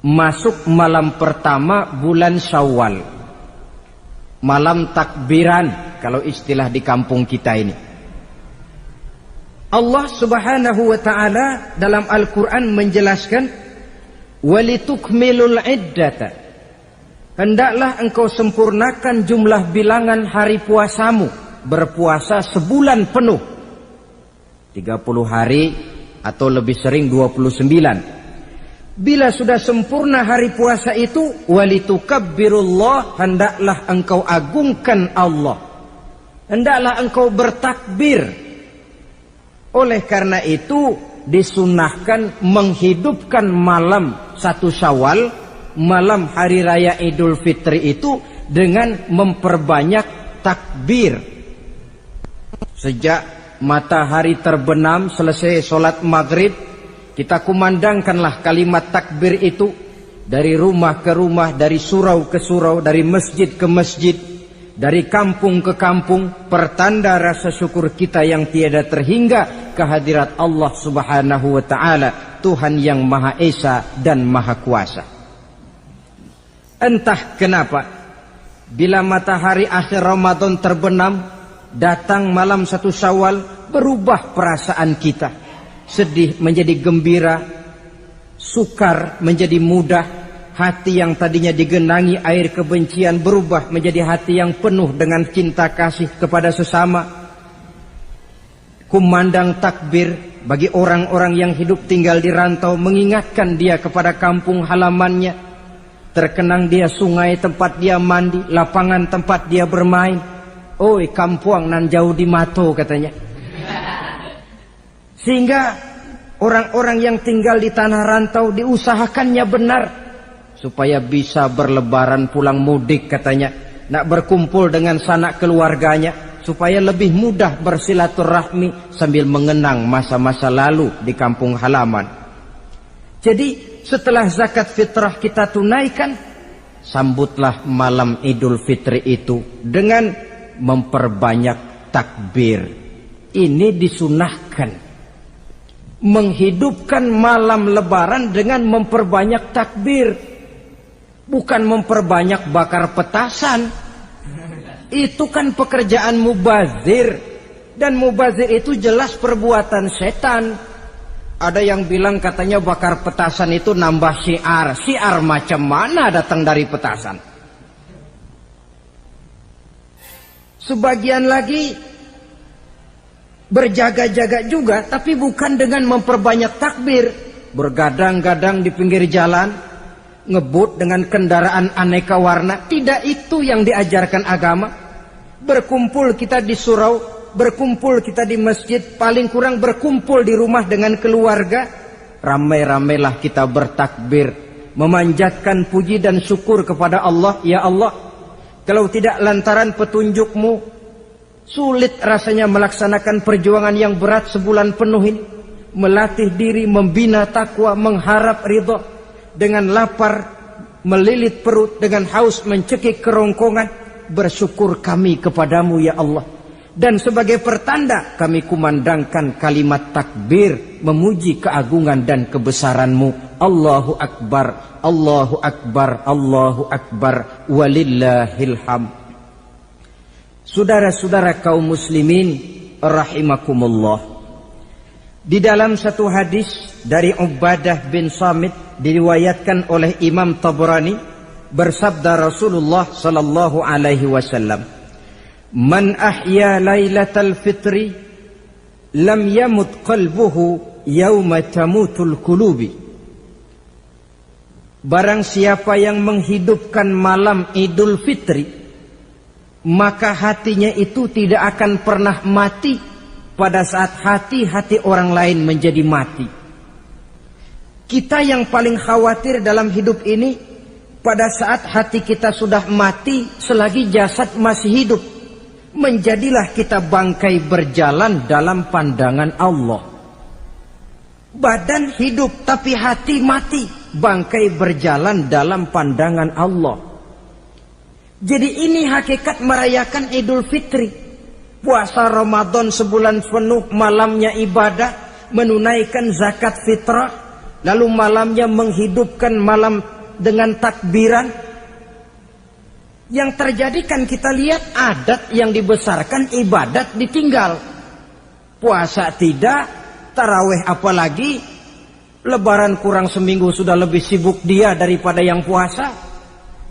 Masuk malam pertama bulan Syawal. Malam takbiran kalau istilah di kampung kita ini. Allah Subhanahu wa taala dalam Al-Qur'an menjelaskan walitukmilul iddata. Hendaklah engkau sempurnakan jumlah bilangan hari puasamu. Berpuasa sebulan penuh. 30 hari atau lebih sering 29. Bila sudah sempurna hari puasa itu, walitukabbirullah, hendaklah engkau agungkan Allah. Hendaklah engkau bertakbir. Oleh karena itu disunahkan menghidupkan malam 1 Syawal, malam hari raya Idul Fitri itu dengan memperbanyak takbir. Sejak matahari terbenam selesai sholat maghrib, kita kumandangkanlah kalimat takbir itu dari rumah ke rumah, dari surau ke surau, dari masjid ke masjid, dari kampung ke kampung, pertanda rasa syukur kita yang tiada terhingga kehadirat Allah Subhanahu wa taala, Tuhan yang Maha Esa dan Maha Kuasa. Entah kenapa bila matahari akhir Ramadan terbenam, datang malam 1 Syawal, berubah perasaan kita. Sedih menjadi gembira, sukar menjadi mudah, hati yang tadinya digenangi air kebencian berubah menjadi hati yang penuh dengan cinta kasih kepada sesama. Kumandang takbir bagi orang-orang yang hidup tinggal di rantau, mengingatkan dia kepada kampung halamannya. terkenang dia sungai tempat dia mandi, lapangan tempat dia bermain. Oi kampuang nan jauh di mato katanya. Sehingga orang-orang yang tinggal di tanah rantau diusahakannya benar supaya bisa berlebaran pulang mudik katanya, nak berkumpul dengan sanak keluarganya supaya lebih mudah bersilaturahmi sambil mengenang masa-masa lalu di kampung halaman. Jadi setelah zakat fitrah kita tunaikan, sambutlah malam Idul Fitri itu dengan memperbanyak takbir. Ini disunahkan, menghidupkan malam lebaran dengan memperbanyak takbir, bukan memperbanyak bakar petasan. Itu kan pekerjaan mubazir, dan mubazir itu jelas perbuatan setan. Ada yang bilang katanya bakar petasan itu nambah syiar. Syiar macam mana datang dari petasan? Sebagian lagi berjaga-jaga juga, tapi bukan dengan memperbanyak takbir. Bergadang-gadang di pinggir jalan, ngebut dengan kendaraan aneka warna. Tidak itu yang diajarkan agama. Berkumpul kita di surau, berkumpul kita di masjid, paling kurang berkumpul di rumah dengan keluarga. Ramai-ramailah kita bertakbir, memanjatkan puji dan syukur kepada Allah. Ya Allah, kalau tidak lantaran petunjukmu, sulit rasanya melaksanakan perjuangan yang berat sebulan penuh ini. Melatih diri, membina takwa, mengharap ridho. Dengan lapar melilit perut, dengan haus mencekik kerongkongan. Bersyukur kami kepadamu ya Allah. Dan sebagai pertanda kami kumandangkan kalimat takbir, memuji keagungan dan kebesaranmu. Allahu Akbar, Allahu Akbar, Allahu Akbar, walillahil hamd. Saudara-saudara kaum muslimin rahimakumullah. Di dalam satu hadis dari Ubadah bin Samit diriwayatkan oleh Imam Tabrani, bersabda Rasulullah sallallahu alaihi wasallam, "Man ahya lailatal fitri lam yamut qalbuhu yauma tamutul qulubi." Barang siapa yang menghidupkan malam Idul Fitri, maka hatinya itu tidak akan pernah mati pada saat hati-hati orang lain menjadi mati. Kita yang paling khawatir dalam hidup ini, pada saat hati kita sudah mati selagi jasad masih hidup, menjadilah kita bangkai berjalan dalam pandangan Allah. Badan hidup tapi hati mati, bangkai berjalan dalam pandangan Allah. Jadi ini hakikat merayakan Idul Fitri. Puasa Ramadan sebulan penuh, malamnya ibadah, menunaikan zakat fitrah, lalu malamnya menghidupkan malam dengan takbiran. Yang terjadi kan kita lihat adat yang dibesarkan, ibadat ditinggal. Puasa tidak, tarawih apalagi, lebaran kurang seminggu sudah lebih sibuk dia daripada yang puasa.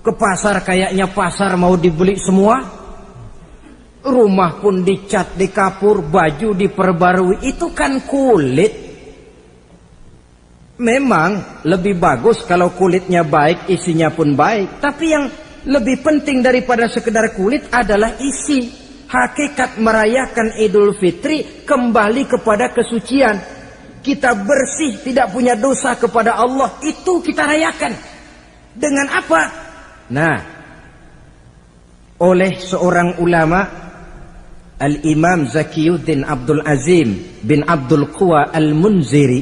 Ke pasar kayaknya pasar mau dibeli semua. Rumah pun dicat, dikapur, baju diperbarui. Itu kan kulit. Memang lebih bagus kalau kulitnya baik, isinya pun baik. Tapi yang lebih penting daripada sekedar kulit adalah isi. Hakikat merayakan Idul Fitri kembali kepada kesucian. Kita bersih, tidak punya dosa kepada Allah. Itu kita rayakan. Dengan apa? Nah, oleh seorang ulama, Al-Imam Zakiyuddin Abdul Azim bin Abdul Quwa Al-Munziri,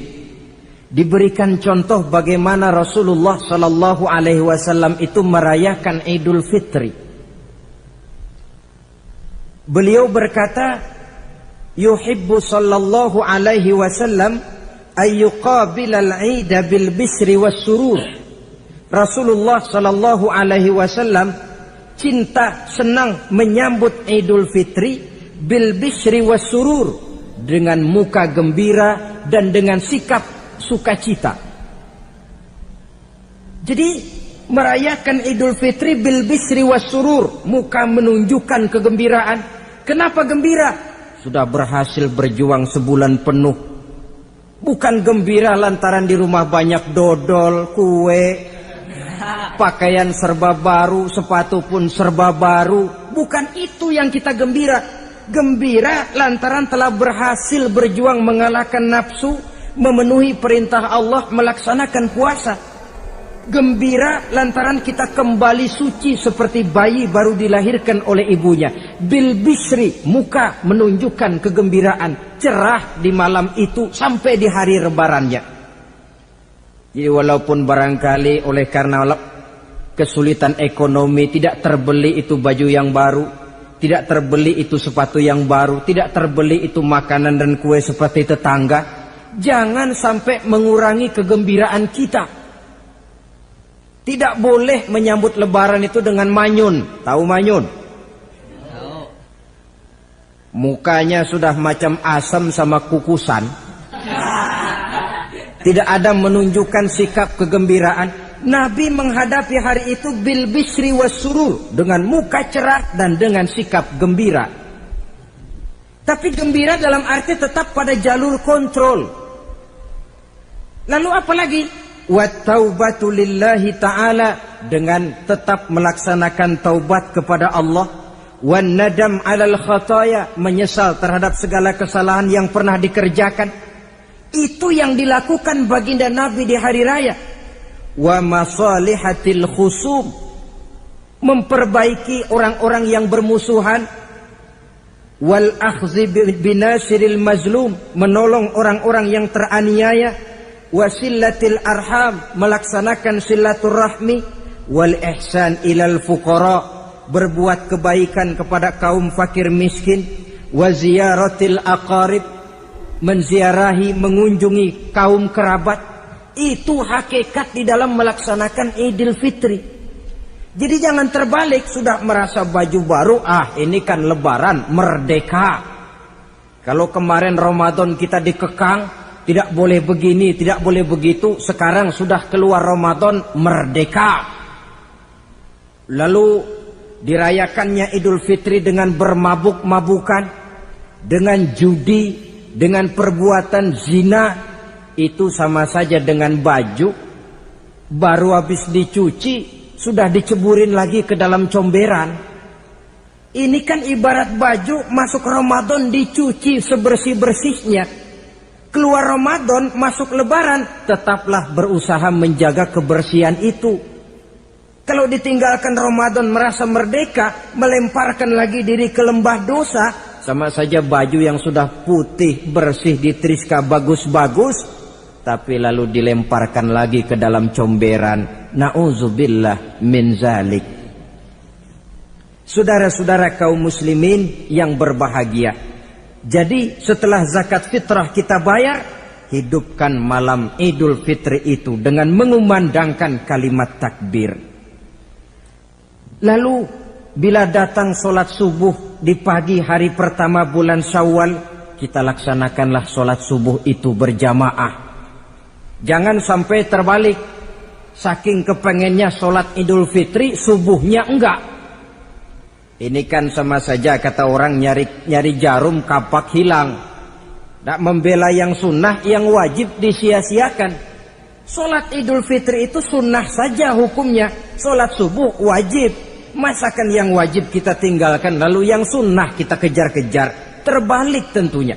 diberikan contoh bagaimana Rasulullah sallallahu alaihi wasallam itu merayakan Idul Fitri. Beliau berkata, yuhibbu sallallahu alaihi wasallam ayyuqabilal 'ida bil bisri was surur. Rasulullah sallallahu alaihi wasallam cinta, senang menyambut Idul Fitri bil bisri was surur, dengan muka gembira dan dengan sikap sukacita. Jadi merayakan Idul Fitri bil bisri was surur, muka menunjukkan kegembiraan. Kenapa gembira? Sudah berhasil berjuang sebulan penuh. Bukan gembira lantaran di rumah banyak dodol, kue, Pakaian serba baru, sepatu pun serba baru. Bukan itu yang kita gembira. Gembira lantaran telah berhasil berjuang mengalahkan nafsu, memenuhi perintah Allah, melaksanakan puasa. Gembira lantaran kita kembali suci seperti bayi baru dilahirkan oleh ibunya. Bil bisri, muka menunjukkan kegembiraan, cerah di malam itu sampai di hari lebarannya. Jadi walaupun barangkali oleh karena kesulitan ekonomi tidak terbeli itu baju yang baru, tidak terbeli itu sepatu yang baru, tidak terbeli itu makanan dan kue seperti tetangga, jangan sampai mengurangi kegembiraan kita. Tidak boleh menyambut lebaran itu dengan manyun. Tahu manyun? Mukanya sudah macam asam sama kukusan. Tidak ada menunjukkan sikap kegembiraan. Nabi menghadapi hari itu bil bisri was surur, dengan muka cerah dan dengan sikap gembira. Tapi gembira dalam arti tetap pada jalur kontrol. Lalu apa lagi? Wa taubatu lillahi ta'ala, dengan tetap melaksanakan taubat kepada Allah. Wan nadam alal khataya, menyesal terhadap segala kesalahan yang pernah dikerjakan. Itu yang dilakukan baginda Nabi di hari raya. Wa masalihatil khusum, memperbaiki orang-orang yang bermusuhan. Wal akhzi binasiril mazlum, menolong orang-orang yang teraniaya. Wasillatil arham, melaksanakan silaturahmi. Wal ihsan ilal fuqara, berbuat kebaikan kepada kaum fakir miskin. Wa ziyaratil aqarib, menziarahi, mengunjungi kaum kerabat. Itu hakikat di dalam melaksanakan Idul Fitri. Jadi jangan terbalik, sudah merasa baju baru, ini kan lebaran, merdeka. Kalau kemarin Ramadan kita dikekang, tidak boleh begini, tidak boleh begitu, sekarang sudah keluar Ramadan, merdeka. Lalu dirayakannya Idul Fitri dengan bermabuk-mabukan, dengan judi, dengan perbuatan zina. Itu sama saja dengan baju baru habis dicuci sudah diceburin lagi ke dalam comberan. Ini kan ibarat baju masuk Ramadan dicuci sebersih-bersihnya, keluar Ramadan masuk lebaran tetaplah berusaha menjaga kebersihan itu. Kalau ditinggalkan Ramadan merasa merdeka, melemparkan lagi diri ke lembah dosa, sama saja baju yang sudah putih bersih ditriska bagus-bagus tapi lalu dilemparkan lagi ke dalam comberan. Na'udzubillah min zalik. Saudara-saudara kaum muslimin yang berbahagia, jadi setelah zakat fitrah kita bayar, hidupkan malam Idul Fitri itu dengan mengumandangkan kalimat takbir. Lalu bila datang sholat subuh di pagi hari pertama bulan Syawal, kita laksanakanlah sholat subuh itu berjamaah. Jangan sampai terbalik, saking kepengennya sholat Idul Fitri, subuhnya enggak. Ini kan sama saja kata orang nyari jarum kapak hilang. Tidak membela yang sunnah, yang wajib disia-siakan. Sholat Idul Fitri itu sunnah saja hukumnya, sholat subuh wajib. Masakan yang wajib kita tinggalkan, lalu yang sunnah kita kejar-kejar? Terbalik tentunya.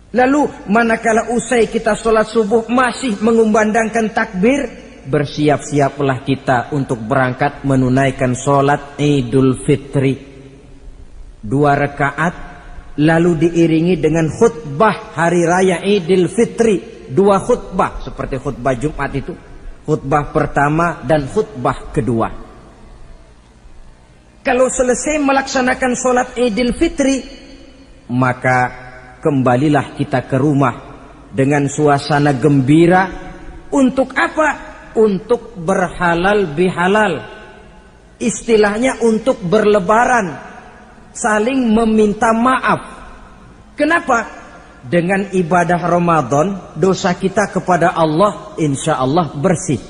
Lalu manakala usai kita sholat subuh masih mengumandangkan takbir, bersiap-siaplah kita untuk berangkat menunaikan sholat Idul Fitri. 2 rakaat, lalu diiringi dengan khutbah hari raya Idul Fitri. 2 khutbah seperti khutbah Jumat itu, khutbah pertama dan khutbah kedua. Kalau selesai melaksanakan sholat Idul Fitri, maka kembalilah kita ke rumah dengan suasana gembira. Untuk apa? Untuk berhalal bihalal. Istilahnya untuk berlebaran, saling meminta maaf. Kenapa? Dengan ibadah Ramadan, dosa kita kepada Allah insya Allah bersih.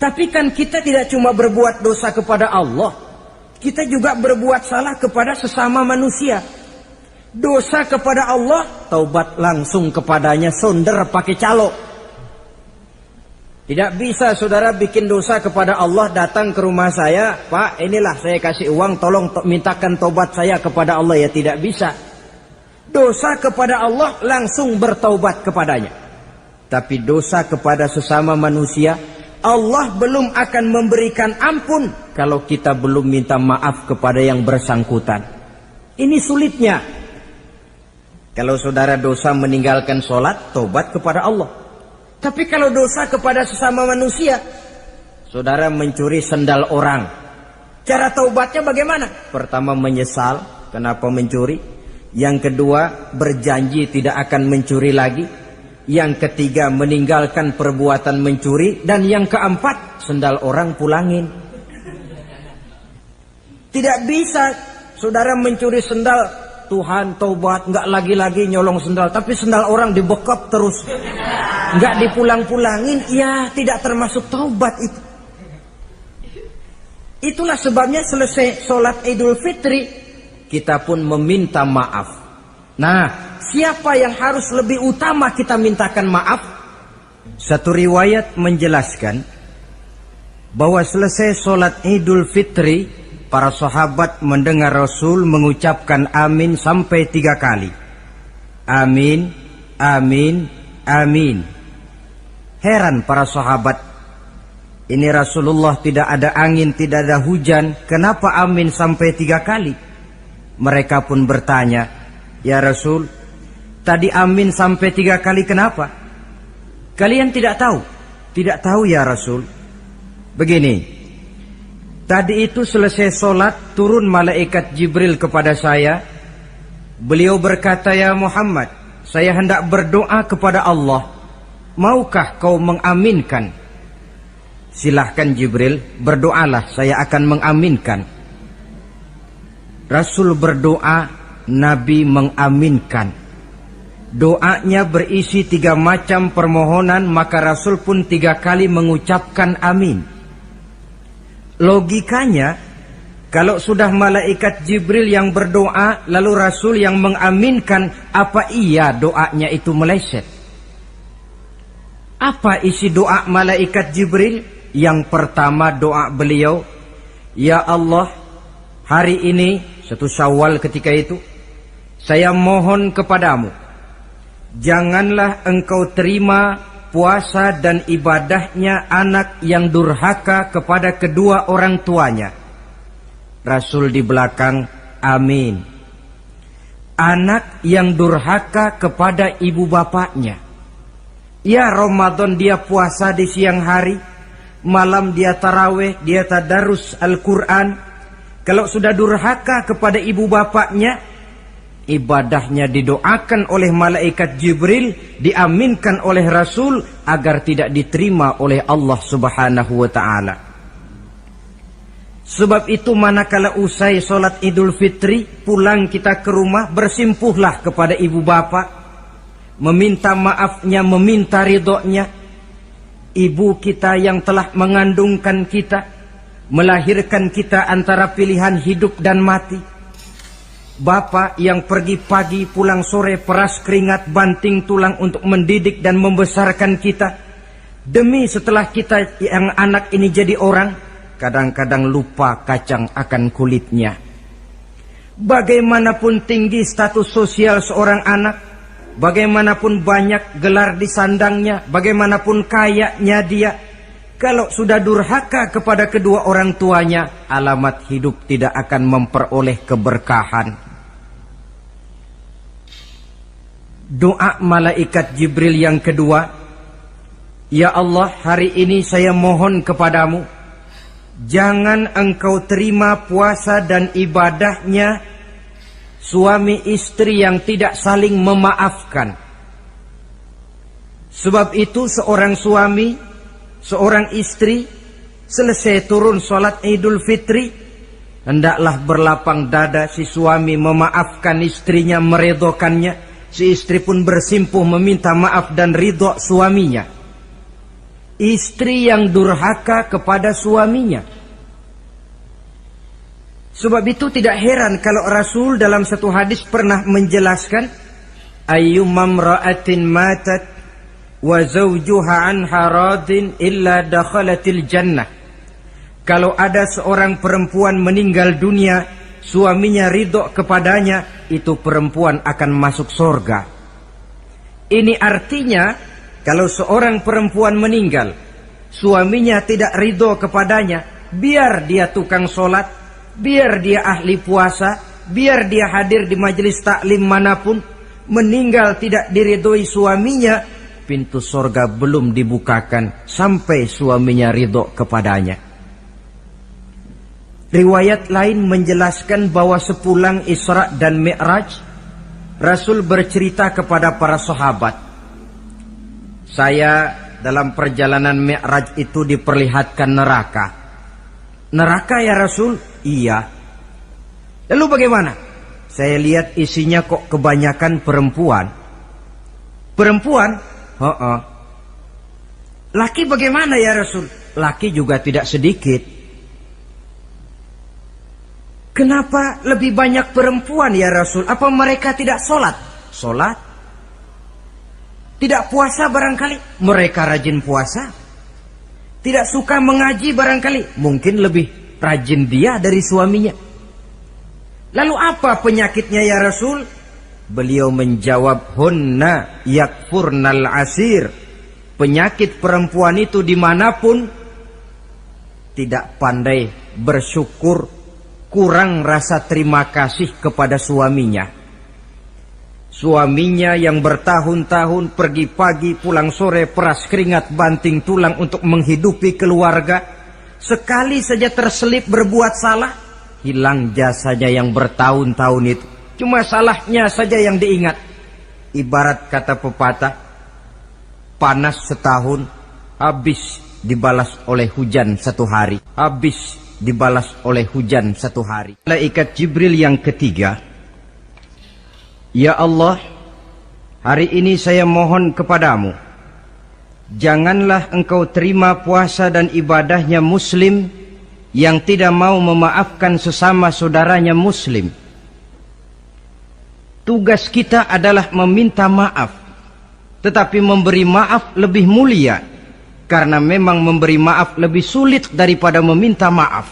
Tapi kan kita tidak cuma berbuat dosa kepada Allah, kita juga berbuat salah kepada sesama manusia. Dosa kepada Allah, taubat langsung kepadanya, sonder pakai calo. Tidak bisa saudara bikin dosa kepada Allah datang ke rumah saya, Pak inilah saya kasih uang tolong mintakan tobat saya kepada Allah, ya tidak bisa. Dosa kepada Allah langsung bertaubat kepadanya. Tapi dosa kepada sesama manusia, Allah belum akan memberikan ampun kalau kita belum minta maaf kepada yang bersangkutan. Ini sulitnya. Kalau saudara dosa meninggalkan sholat, tobat kepada Allah. Tapi kalau dosa kepada sesama manusia, saudara mencuri sendal orang, cara taubatnya bagaimana? Pertama menyesal, kenapa mencuri? Yang kedua berjanji tidak akan mencuri lagi. Yang ketiga meninggalkan perbuatan mencuri. Dan yang keempat sendal orang pulangin. Tidak bisa saudara mencuri sendal, Tuhan taubat, nggak lagi-lagi nyolong sendal, tapi sendal orang dibekap terus, nggak dipulang-pulangin, ya tidak termasuk taubat itu. Itulah sebabnya selesai sholat Idul Fitri, kita pun meminta maaf. Nah, siapa yang harus lebih utama kita mintakan maaf? Satu riwayat menjelaskan bahwa selesai sholat Idul Fitri, para sahabat mendengar Rasul mengucapkan amin sampai 3 kali. Amin, amin, amin. Heran para sahabat. Ini Rasulullah tidak ada angin, tidak ada hujan. Kenapa amin sampai 3 kali? Mereka pun bertanya, ya Rasul, tadi amin sampai 3 kali kenapa? Kalian tidak tahu? Tidak tahu ya Rasul. Begini. Tadi itu selesai sholat, turun malaikat Jibril kepada saya. Beliau berkata, ya Muhammad, saya hendak berdoa kepada Allah. Maukah kau mengaminkan? Silahkan Jibril, berdoalah, saya akan mengaminkan. Rasul berdoa, Nabi mengaminkan. Doanya berisi 3 macam permohonan, maka Rasul pun 3 kali mengucapkan amin. Logikanya, kalau sudah malaikat Jibril yang berdoa, lalu Rasul yang mengaminkan, apa iya doanya itu meleset? Apa isi doa malaikat Jibril? Yang pertama doa beliau, ya Allah, hari ini, 1 Syawal ketika itu, saya mohon kepadamu, janganlah engkau terima puasa dan ibadahnya anak yang durhaka kepada kedua orang tuanya. Rasul di belakang, amin. Anak yang durhaka kepada ibu bapaknya. Ya Ramadan dia puasa di siang hari, malam dia taraweh, dia tadarus Al-Quran. Kalau sudah durhaka kepada ibu bapaknya, ibadahnya didoakan oleh malaikat Jibril, diaminkan oleh Rasul agar tidak diterima oleh Allah Subhanahu wa ta'ala. Sebab itu manakala usai sholat Idul Fitri, pulang kita ke rumah, bersimpuhlah kepada ibu bapak, meminta maafnya, meminta ridhonya. Ibu kita yang telah mengandungkan kita, melahirkan kita antara pilihan hidup dan mati. Bapak yang pergi pagi pulang sore peras keringat banting tulang untuk mendidik dan membesarkan kita. Demi setelah kita yang anak ini jadi orang, kadang-kadang lupa kacang akan kulitnya. Bagaimanapun tinggi status sosial seorang anak, bagaimanapun banyak gelar di sandangnya, bagaimanapun kayanya dia, kalau sudah durhaka kepada kedua orang tuanya, alamat hidup tidak akan memperoleh keberkahan. Doa malaikat Jibril yang kedua, ya Allah, hari ini saya mohon kepadamu, jangan engkau terima puasa dan ibadahnya suami istri yang tidak saling memaafkan. Sebab itu seorang suami, seorang istri, selesai turun sholat Idul Fitri, hendaklah berlapang dada si suami memaafkan istrinya, meridhokannya. Si istri pun bersimpuh meminta maaf dan ridho suaminya. Istri yang durhaka kepada suaminya. Sebab itu tidak heran kalau Rasul dalam satu hadis pernah menjelaskan, ayyumam ra'atin matat wa zawjuha anha radin illa dakhalatil jannah. Kalau ada seorang perempuan meninggal dunia, suaminya ridho kepadanya, itu perempuan akan masuk surga. Ini artinya kalau seorang perempuan meninggal, suaminya tidak ridho kepadanya, biar dia tukang sholat, biar dia ahli puasa, biar dia hadir di majelis taklim manapun, meninggal tidak diridhoi suaminya, pintu surga belum dibukakan sampai suaminya ridho kepadanya. Riwayat lain menjelaskan bahwa sepulang Isra dan Mi'raj, Rasul bercerita kepada para sahabat, saya dalam perjalanan Mi'raj itu diperlihatkan neraka. Neraka ya Rasul? Iya. Lalu bagaimana? Saya lihat isinya kok kebanyakan perempuan. Perempuan? Laki bagaimana ya Rasul? Laki juga tidak sedikit. Kenapa lebih banyak perempuan ya Rasul? Apa mereka tidak sholat? Sholat? Tidak puasa barangkali? Mereka rajin puasa. Tidak suka mengaji barangkali? Mungkin lebih rajin dia dari suaminya. Lalu apa penyakitnya ya Rasul? Beliau menjawab, hunna yakfurnal asir. Penyakit perempuan itu dimanapun, tidak pandai bersyukur, kurang rasa terima kasih kepada suaminya. Suaminya yang bertahun-tahun pergi pagi pulang sore, peras keringat banting tulang untuk menghidupi keluarga, sekali saja terselip berbuat salah, hilang jasanya yang bertahun-tahun itu. Cuma salahnya saja yang diingat. Ibarat kata pepatah, panas setahun, habis dibalas oleh hujan satu hari. Habis dibalas oleh hujan satu hari. Malaikat Jibril yang ketiga, ya Allah, hari ini saya mohon kepadamu, janganlah engkau terima puasa dan ibadahnya muslim yang tidak mau memaafkan sesama saudaranya muslim. Tugas kita adalah meminta maaf, tetapi memberi maaf lebih mulia, karena memang memberi maaf lebih sulit daripada meminta maaf.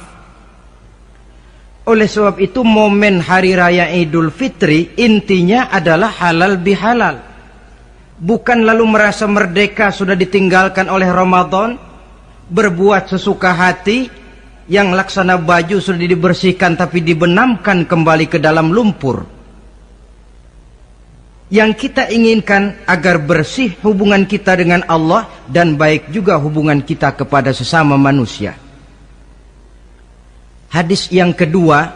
Oleh sebab itu momen hari raya Idul Fitri intinya adalah halal bihalal. Bukan lalu merasa merdeka sudah ditinggalkan oleh Ramadan, berbuat sesuka hati, yang laksana baju sudah dibersihkan tapi dibenamkan kembali ke dalam lumpur. Yang kita inginkan agar bersih hubungan kita dengan Allah dan baik juga hubungan kita kepada sesama manusia. Hadis yang kedua,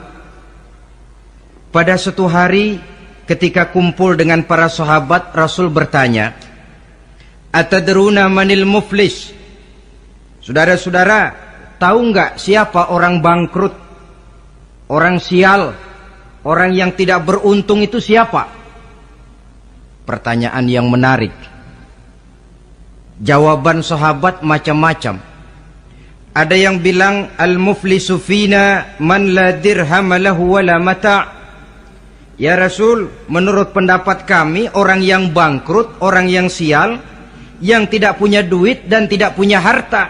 pada suatu hari ketika kumpul dengan para sahabat, Rasul bertanya, atadruna manil muflis? Saudara-saudara, tahu nggak siapa orang bangkrut, orang sial, orang yang tidak beruntung itu siapa? Pertanyaan yang menarik. Jawaban sahabat macam-macam. Ada yang bilang al-muflisu fina man la dirham lahu wala mata'. Ya Rasul, menurut pendapat kami orang yang bangkrut, orang yang sial, yang tidak punya duit dan tidak punya harta.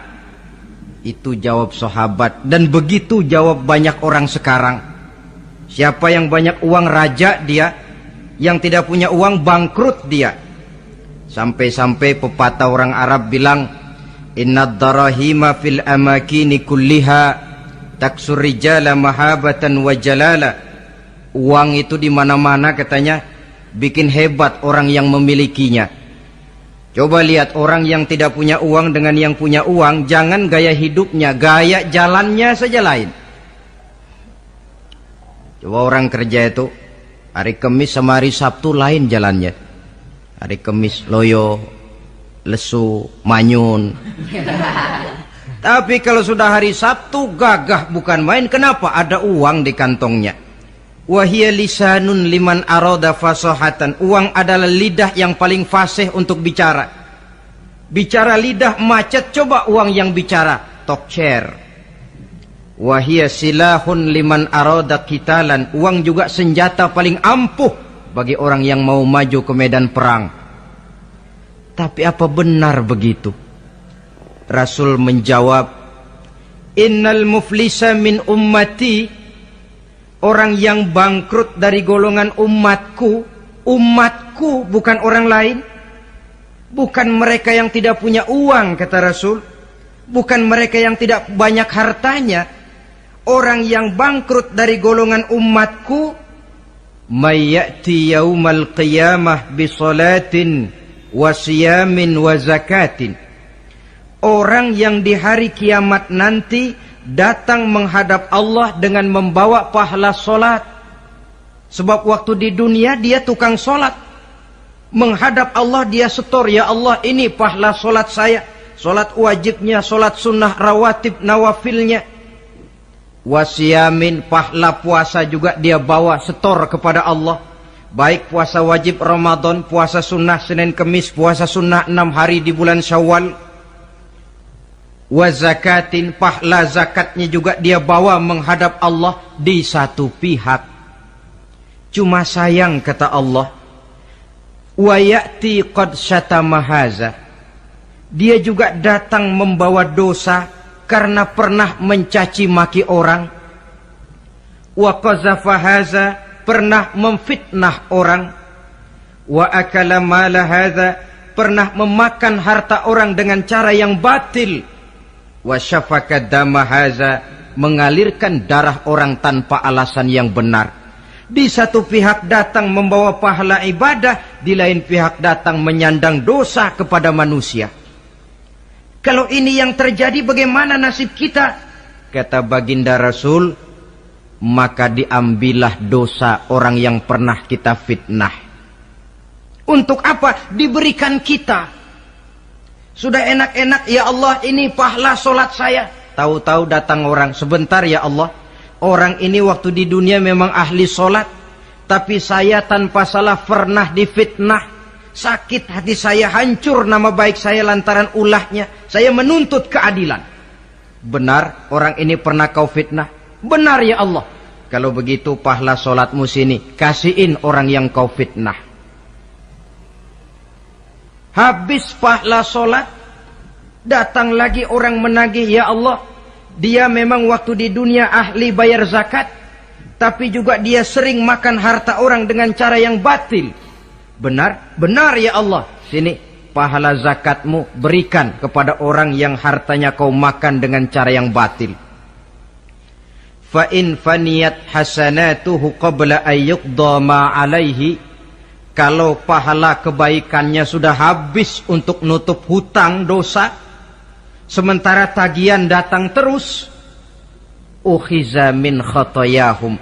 Itu jawab sahabat, dan begitu jawab banyak orang sekarang. Siapa yang banyak uang raja dia, yang tidak punya uang bangkrut dia. Sampai-sampai pepatah orang Arab bilang, innad darahima fil amakini kulliha taksur rijala mahabatan wa jalala. Uang itu di mana-mana katanya bikin hebat orang yang memilikinya. Coba lihat orang yang tidak punya uang dengan yang punya uang, jangan gaya hidupnya, gaya jalannya saja lain. Coba orang kerja itu hari Kamis sama hari Sabtu lain jalannya. Hari Kamis loyo, lesu, manyun. Tapi kalau sudah hari Sabtu gagah bukan main. Kenapa? Ada uang di kantongnya. Wahia lisanun liman arada fasahatan. Uang adalah lidah yang paling fasih untuk bicara. Bicara lidah macet, coba uang yang bicara talk chair. Wahia silahun liman arada qitalan. Uang juga senjata paling ampuh bagi orang yang mau maju ke medan perang. Tapi apa benar begitu? Rasul menjawab, innal muflisa min ummati, orang yang bangkrut dari golongan umatku, umatku bukan orang lain, bukan mereka yang tidak punya uang, kata Rasul, bukan mereka yang tidak banyak hartanya. Orang yang bangkrut dari golongan umatku, may ya'ti yaumal qiyamah bi salatin wa siyamin wa zakatin, orang yang di hari kiamat nanti datang menghadap Allah dengan membawa pahala solat. Sebab waktu di dunia dia tukang solat, menghadap Allah dia setor, ya Allah ini pahala solat saya, solat wajibnya, solat sunnah rawatib nawafilnya. Wasiyamin, pahala puasa juga dia bawa setor kepada Allah, baik puasa wajib Ramadan, puasa sunnah Senin Kemis, puasa sunnah 6 hari di bulan Syawal. Wa zakatin, pahala zakatnya juga dia bawa menghadap Allah di satu pihak. Cuma sayang, kata Allah, wa ya'ti qad syatama haza, dia juga datang membawa dosa karena pernah mencaci maki orang. Wa qazafa haza, pernah memfitnah orang. Wa akala mala haza, pernah memakan harta orang dengan cara yang batil. Wa syafaka dama haza, mengalirkan darah orang tanpa alasan yang benar. Di satu pihak datang membawa pahala ibadah, di lain pihak datang menyandang dosa kepada manusia. Kalau ini yang terjadi, bagaimana nasib kita? Kata baginda Rasul, maka diambillah dosa orang yang pernah kita fitnah. Untuk apa? Diberikan kita. Sudah enak-enak, ya Allah ini pahala solat saya. Tahu-tahu datang orang, sebentar ya Allah, orang ini waktu di dunia memang ahli solat, tapi saya tanpa salah pernah difitnah. Sakit hati saya, hancur nama baik saya lantaran ulahnya. Saya menuntut keadilan. Benar orang ini pernah kau fitnah? Benar ya Allah. Kalau begitu pahala solatmu sini, kasihin orang yang kau fitnah. Habis pahala solat, datang lagi orang menagih, ya Allah, dia memang waktu di dunia ahli bayar zakat, tapi juga dia sering makan harta orang dengan cara yang batil. Benar? Benar ya Allah. Sini pahala zakatmu, berikan kepada orang yang hartanya kau makan dengan cara yang batil. Fa in faniyat hasanatuhu qabla ayyuqda ma alaihi, kalau pahala kebaikannya sudah habis untuk nutup hutang dosa, sementara tagihan datang terus, ukhiza min khatayahum,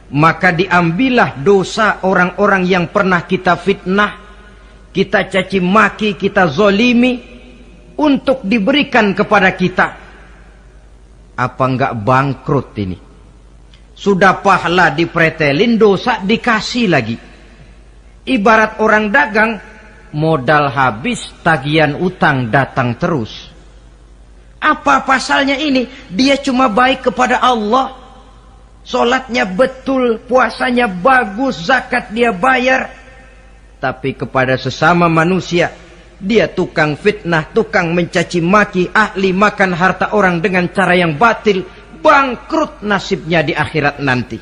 maka diambillah dosa orang-orang yang pernah kita fitnah, kita caci maki, kita zolimi, untuk diberikan kepada kita. Apa enggak bangkrut ini? Sudah pahala dipretelin, dosa dikasih lagi. Ibarat orang dagang, modal habis, tagihan utang datang terus. Apa pasalnya ini? Dia cuma baik kepada Allah, solatnya betul, puasanya bagus, zakat dia bayar. Tapi kepada sesama manusia, dia tukang fitnah, tukang mencaci maki, ahli makan harta orang dengan cara yang batil. Bangkrut nasibnya di akhirat nanti.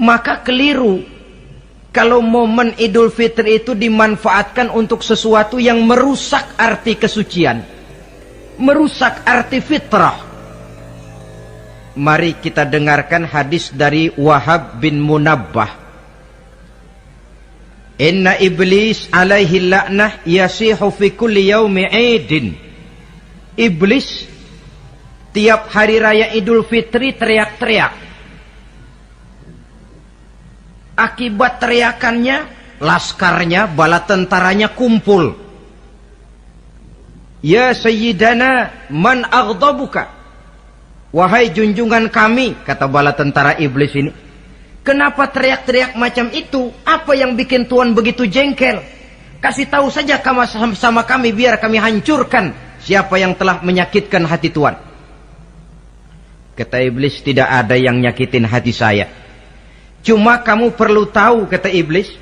Maka keliru kalau momen Idul Fitri itu dimanfaatkan untuk sesuatu yang merusak arti kesucian, merusak arti fitrah. Mari kita dengarkan hadis dari Wahab bin Munabbah. Inna iblis alaihi la'nah yasihu fi kulli yaumi idin. Iblis tiap hari raya Idul Fitri teriak-teriak. Akibat teriakannya, laskarnya, bala tentaranya kumpul. Ya Sayyidana, man aghdabuka? Wahai junjungan kami, kata bala tentara iblis ini, kenapa teriak-teriak macam itu? Apa yang bikin Tuhan begitu jengkel? Kasih tahu saja sama kami biar kami hancurkan siapa yang telah menyakitkan hati Tuhan. Kata iblis, tidak ada yang nyakitin hati saya. Cuma kamu perlu tahu, kata iblis,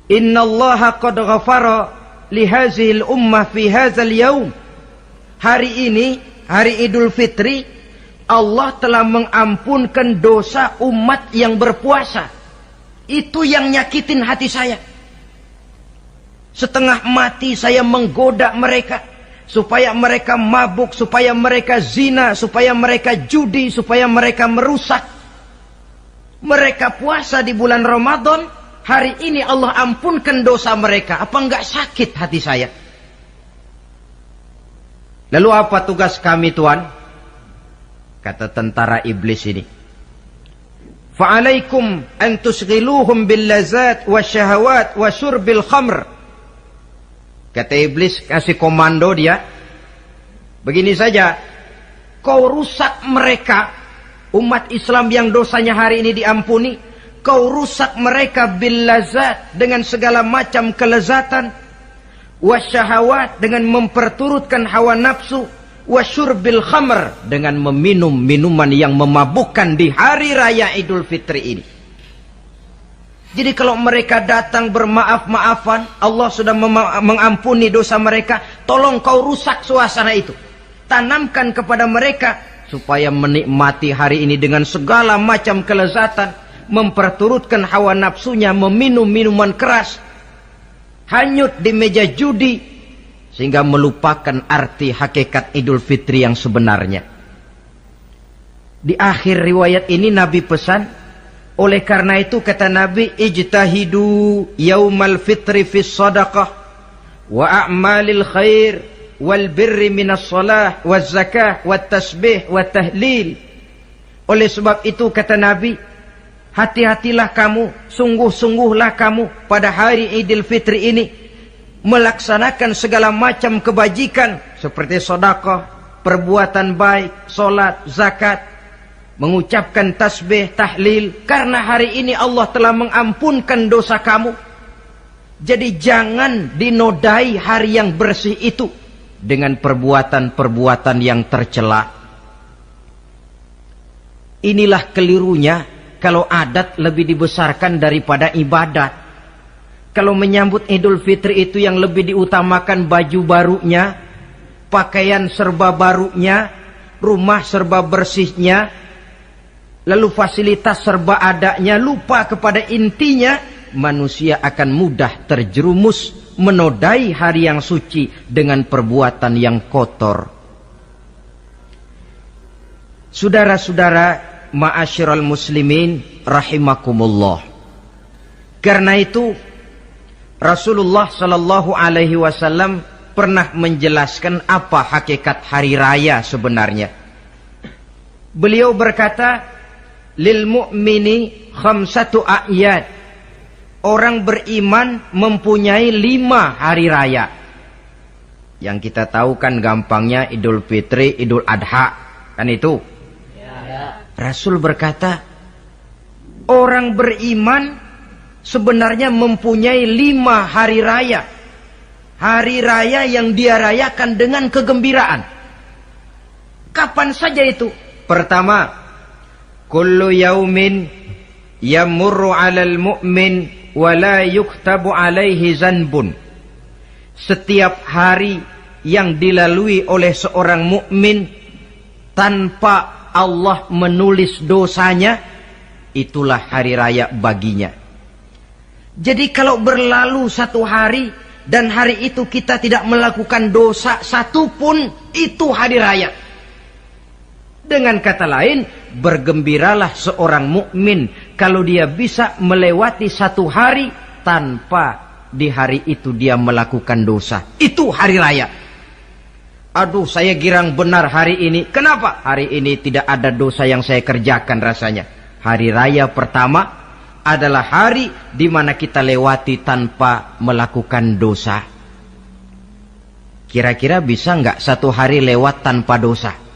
Innallaha qad ghafara li hadhihi al-ummah fi hadzal yaum. Hari ini, hari Idul Fitri, Allah telah mengampunkan dosa umat yang berpuasa. Itu yang nyakitin hati saya. Setengah mati saya menggoda mereka supaya mereka mabuk, supaya mereka zina, supaya mereka judi, supaya mereka merusak. Mereka puasa di bulan Ramadan, hari ini Allah ampunkan dosa mereka. Apa enggak sakit hati saya? Lalu apa tugas kami, Tuhan? Kata tentara iblis ini, fa'alaikum an tusghiluhum bil lazat wasyahawat wa syurbil khamr. Kata iblis, kasih komando dia, begini saja, kau rusak mereka, umat Islam yang dosanya hari ini diampuni, kau rusak mereka bil lazat, dengan segala macam kelezatan, wasyahawat, dengan memperturutkan hawa nafsu, wasyurbil khamr, dengan meminum minuman yang memabukkan di hari raya Idul Fitri ini. Jadi kalau mereka datang bermaaf-maafan, Allah sudah mengampuni dosa mereka, tolong kau rusak suasana itu. Tanamkan kepada mereka supaya menikmati hari ini dengan segala macam kelezatan, memperturutkan hawa nafsunya, meminum minuman keras, hanyut di meja judi, sehingga melupakan arti hakikat Idul Fitri yang sebenarnya. Di akhir riwayat ini Nabi pesan, oleh karena itu kata Nabi, ijtahidu yaumal fitri fis sadaqah wa a'malil khair wal birri minas salah waz zakah wat tasbih wat tahlil. Oleh sebab itu kata Nabi, hati-hatilah kamu, sungguh-sungguhlah kamu pada hari Idul Fitri ini melaksanakan segala macam kebajikan seperti sedekah, perbuatan baik, salat, zakat, mengucapkan tasbih, tahlil, karena hari ini Allah telah mengampunkan dosa kamu. Jadi jangan dinodai hari yang bersih itu dengan perbuatan-perbuatan yang tercela. Inilah kelirunya kalau adat lebih dibesarkan daripada ibadat. Kalau menyambut Idul Fitri itu yang lebih diutamakan baju barunya, pakaian serba barunya, rumah serba bersihnya, lalu fasilitas serba adanya, lupa kepada intinya, manusia akan mudah terjerumus menodai hari yang suci dengan perbuatan yang kotor. Saudara-saudara, ma'asyiral muslimin rahimakumullah. Karena itu Rasulullah sallallahu alaihi wasallam pernah menjelaskan apa hakikat hari raya sebenarnya. Beliau berkata, lil mu'mini khamsatu a'yad. Orang beriman mempunyai 5 hari raya. Yang kita tahu kan gampangnya Idul Fitri, Idul Adha, kan itu. Ya. Rasul berkata, orang beriman sebenarnya mempunyai 5 hari raya. Hari raya yang dia rayakan dengan kegembiraan. Kapan saja itu? Pertama, kullu yaumin yamurru 'alal mu'min wa la yuktabu 'alaihi zanbun. Setiap hari yang dilalui oleh seorang mukmin tanpa Allah menulis dosanya, itulah hari raya baginya. Jadi kalau berlalu satu hari dan hari itu kita tidak melakukan dosa satupun, itu hari raya. Dengan kata lain, bergembiralah seorang mukmin kalau dia bisa melewati satu hari tanpa di hari itu dia melakukan dosa. Itu hari raya. Aduh, saya girang benar hari ini. Kenapa? Hari ini tidak ada dosa yang saya kerjakan rasanya. Hari raya pertama adalah hari di mana kita lewati tanpa melakukan dosa. Kira-kira bisa nggak satu hari lewat tanpa dosa?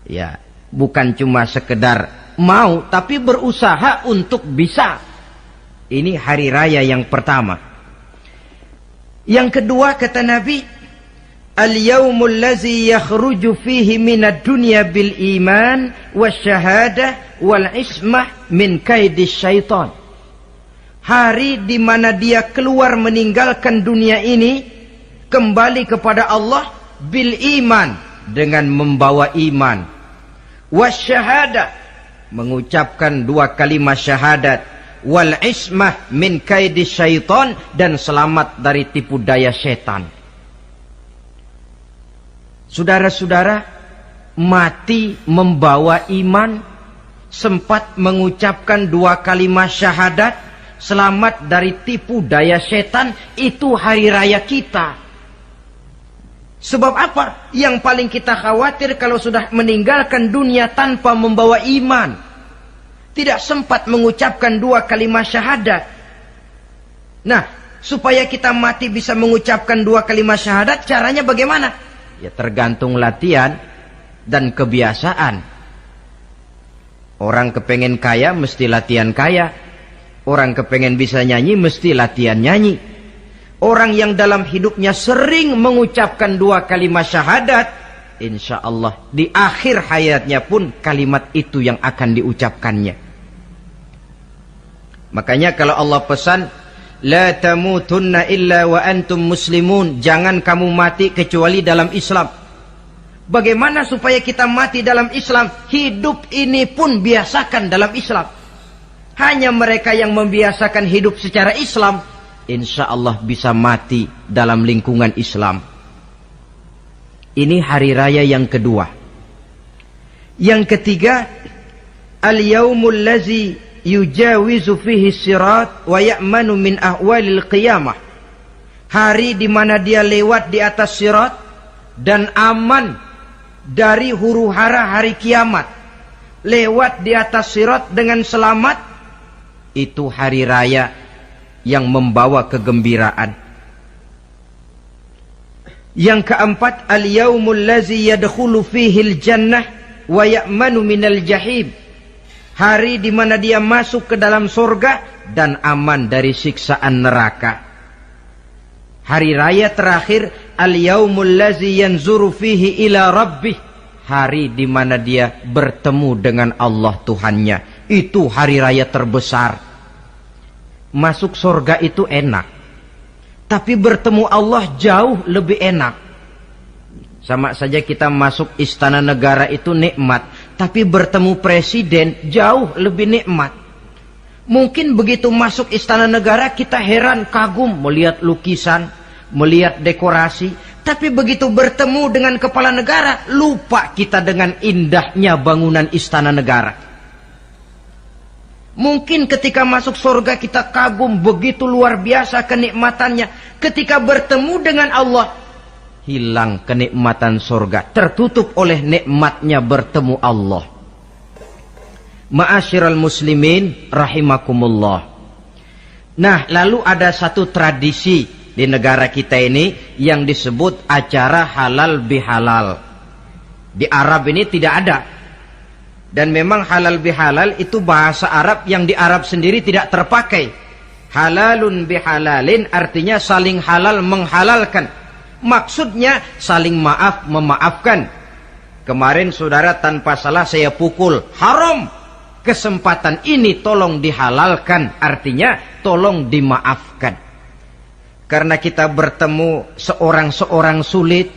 Ya, bukan cuma sekedar mau, tapi berusaha untuk bisa. Ini hari raya yang pertama. Yang kedua kata Nabi, al-yaumul ladzi yakhruju fihi minad dunya bil iman wasyahadah wal ismah min kaidis syaitan. hari di mana dia keluar meninggalkan dunia ini, kembali kepada Allah bil iman, dengan membawa iman, wasyahadah, mengucapkan 2 kalimat syahadat, wal ismah min kaidi syaitan, dan selamat dari tipu daya setan. Saudara-saudara, mati membawa iman, sempat mengucapkan 2 kalimat syahadat, selamat dari tipu daya setan, itu hari raya kita. Sebab apa? Yang paling kita khawatir kalau sudah meninggalkan dunia tanpa membawa iman, tidak sempat mengucapkan 2 kalimat syahadat. Nah, supaya kita mati bisa mengucapkan 2 kalimat syahadat, caranya bagaimana? Ya tergantung latihan dan kebiasaan. Orang kepengen kaya mesti latihan kaya. Orang kepengen bisa nyanyi mesti latihan nyanyi. Orang yang dalam hidupnya sering mengucapkan 2 kalimat syahadat, insya Allah di akhir hayatnya pun kalimat itu yang akan diucapkannya. Makanya kalau Allah pesan, la tamutunna illa wa antum muslimun, jangan kamu mati kecuali dalam Islam. Bagaimana supaya kita mati dalam Islam? Hidup ini pun biasakan dalam Islam. Hanya mereka yang membiasakan hidup secara Islam, insya Allah bisa mati dalam lingkungan Islam. Ini hari raya yang kedua. Yang ketiga, al-yaumul lazi yujawizu fihi sirat wa ya'manu min ahwalil qiyamah. Hari di mana dia lewat di atas sirat dan aman dari huru-hara hari kiamat. Lewat di atas sirat dengan selamat, itu hari raya yang membawa kegembiraan. Yang keempat, al-yaumul lazi yadkhulu fihil jannah wa ya'manu minal jahim. Hari di mana dia masuk ke dalam surga dan aman dari siksaan neraka. Hari raya terakhir, al-yaumul lazi yanzuru fihi ila rabbih. Hari di mana dia bertemu dengan Allah Tuhannya. Itu hari raya terbesar. Masuk surga itu enak, tapi bertemu Allah jauh lebih enak. Sama saja kita masuk istana negara itu nikmat, tapi bertemu presiden jauh lebih nikmat. Mungkin begitu masuk istana negara kita heran, kagum melihat lukisan, melihat dekorasi, tapi begitu bertemu dengan kepala negara, lupa kita dengan indahnya bangunan istana negara. Mungkin ketika masuk surga kita kagum, begitu luar biasa kenikmatannya. Ketika bertemu dengan Allah, hilang kenikmatan surga, tertutup oleh nikmatnya bertemu Allah. Ma'asyiral muslimin rahimakumullah. Nah, lalu ada satu tradisi di negara kita ini yang disebut acara halal bihalal. Di Arab ini tidak ada. Dan memang halal bihalal itu bahasa Arab yang di Arab sendiri tidak terpakai. Halalun bihalalin artinya saling halal menghalalkan. Maksudnya saling maaf memaafkan. Kemarin saudara tanpa salah saya pukul, haram. Kesempatan ini tolong dihalalkan, artinya tolong dimaafkan. Karena kita bertemu seorang-seorang sulit,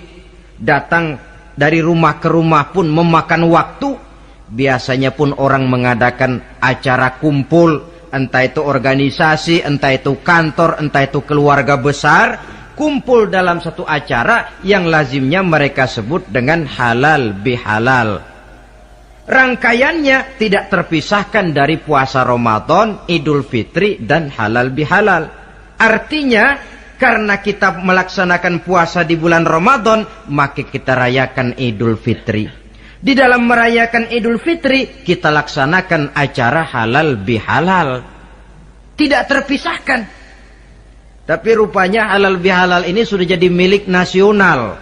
datang dari rumah ke rumah pun memakan waktu. Biasanya pun orang mengadakan acara kumpul, entah itu organisasi, entah itu kantor, entah itu keluarga besar, kumpul dalam satu acara yang lazimnya mereka sebut dengan halal bihalal. Rangkaiannya tidak terpisahkan dari puasa Ramadan, Idul Fitri, dan halal bihalal. Artinya, karena kita melaksanakan puasa di bulan Ramadan, maka kita rayakan Idul Fitri. Di dalam merayakan Idul Fitri, kita laksanakan acara halal bihalal. Tidak terpisahkan. Tapi rupanya halal bihalal ini sudah jadi milik nasional.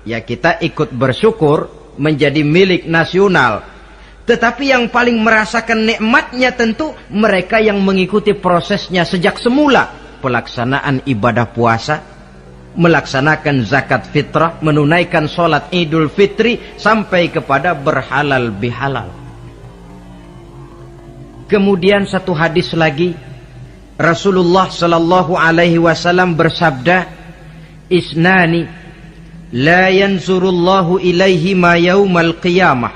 Ya kita ikut bersyukur menjadi milik nasional. Tetapi yang paling merasakan nikmatnya tentu mereka yang mengikuti prosesnya sejak semula. Pelaksanaan ibadah puasa, melaksanakan zakat fitrah, menunaikan sholat Idul Fitri, sampai kepada berhalal bihalal. Kemudian satu hadis lagi, Rasulullah sallallahu alaihi wasallam bersabda, "Isnani la yanzurullahu ilaihi ma yaumal qiyamah."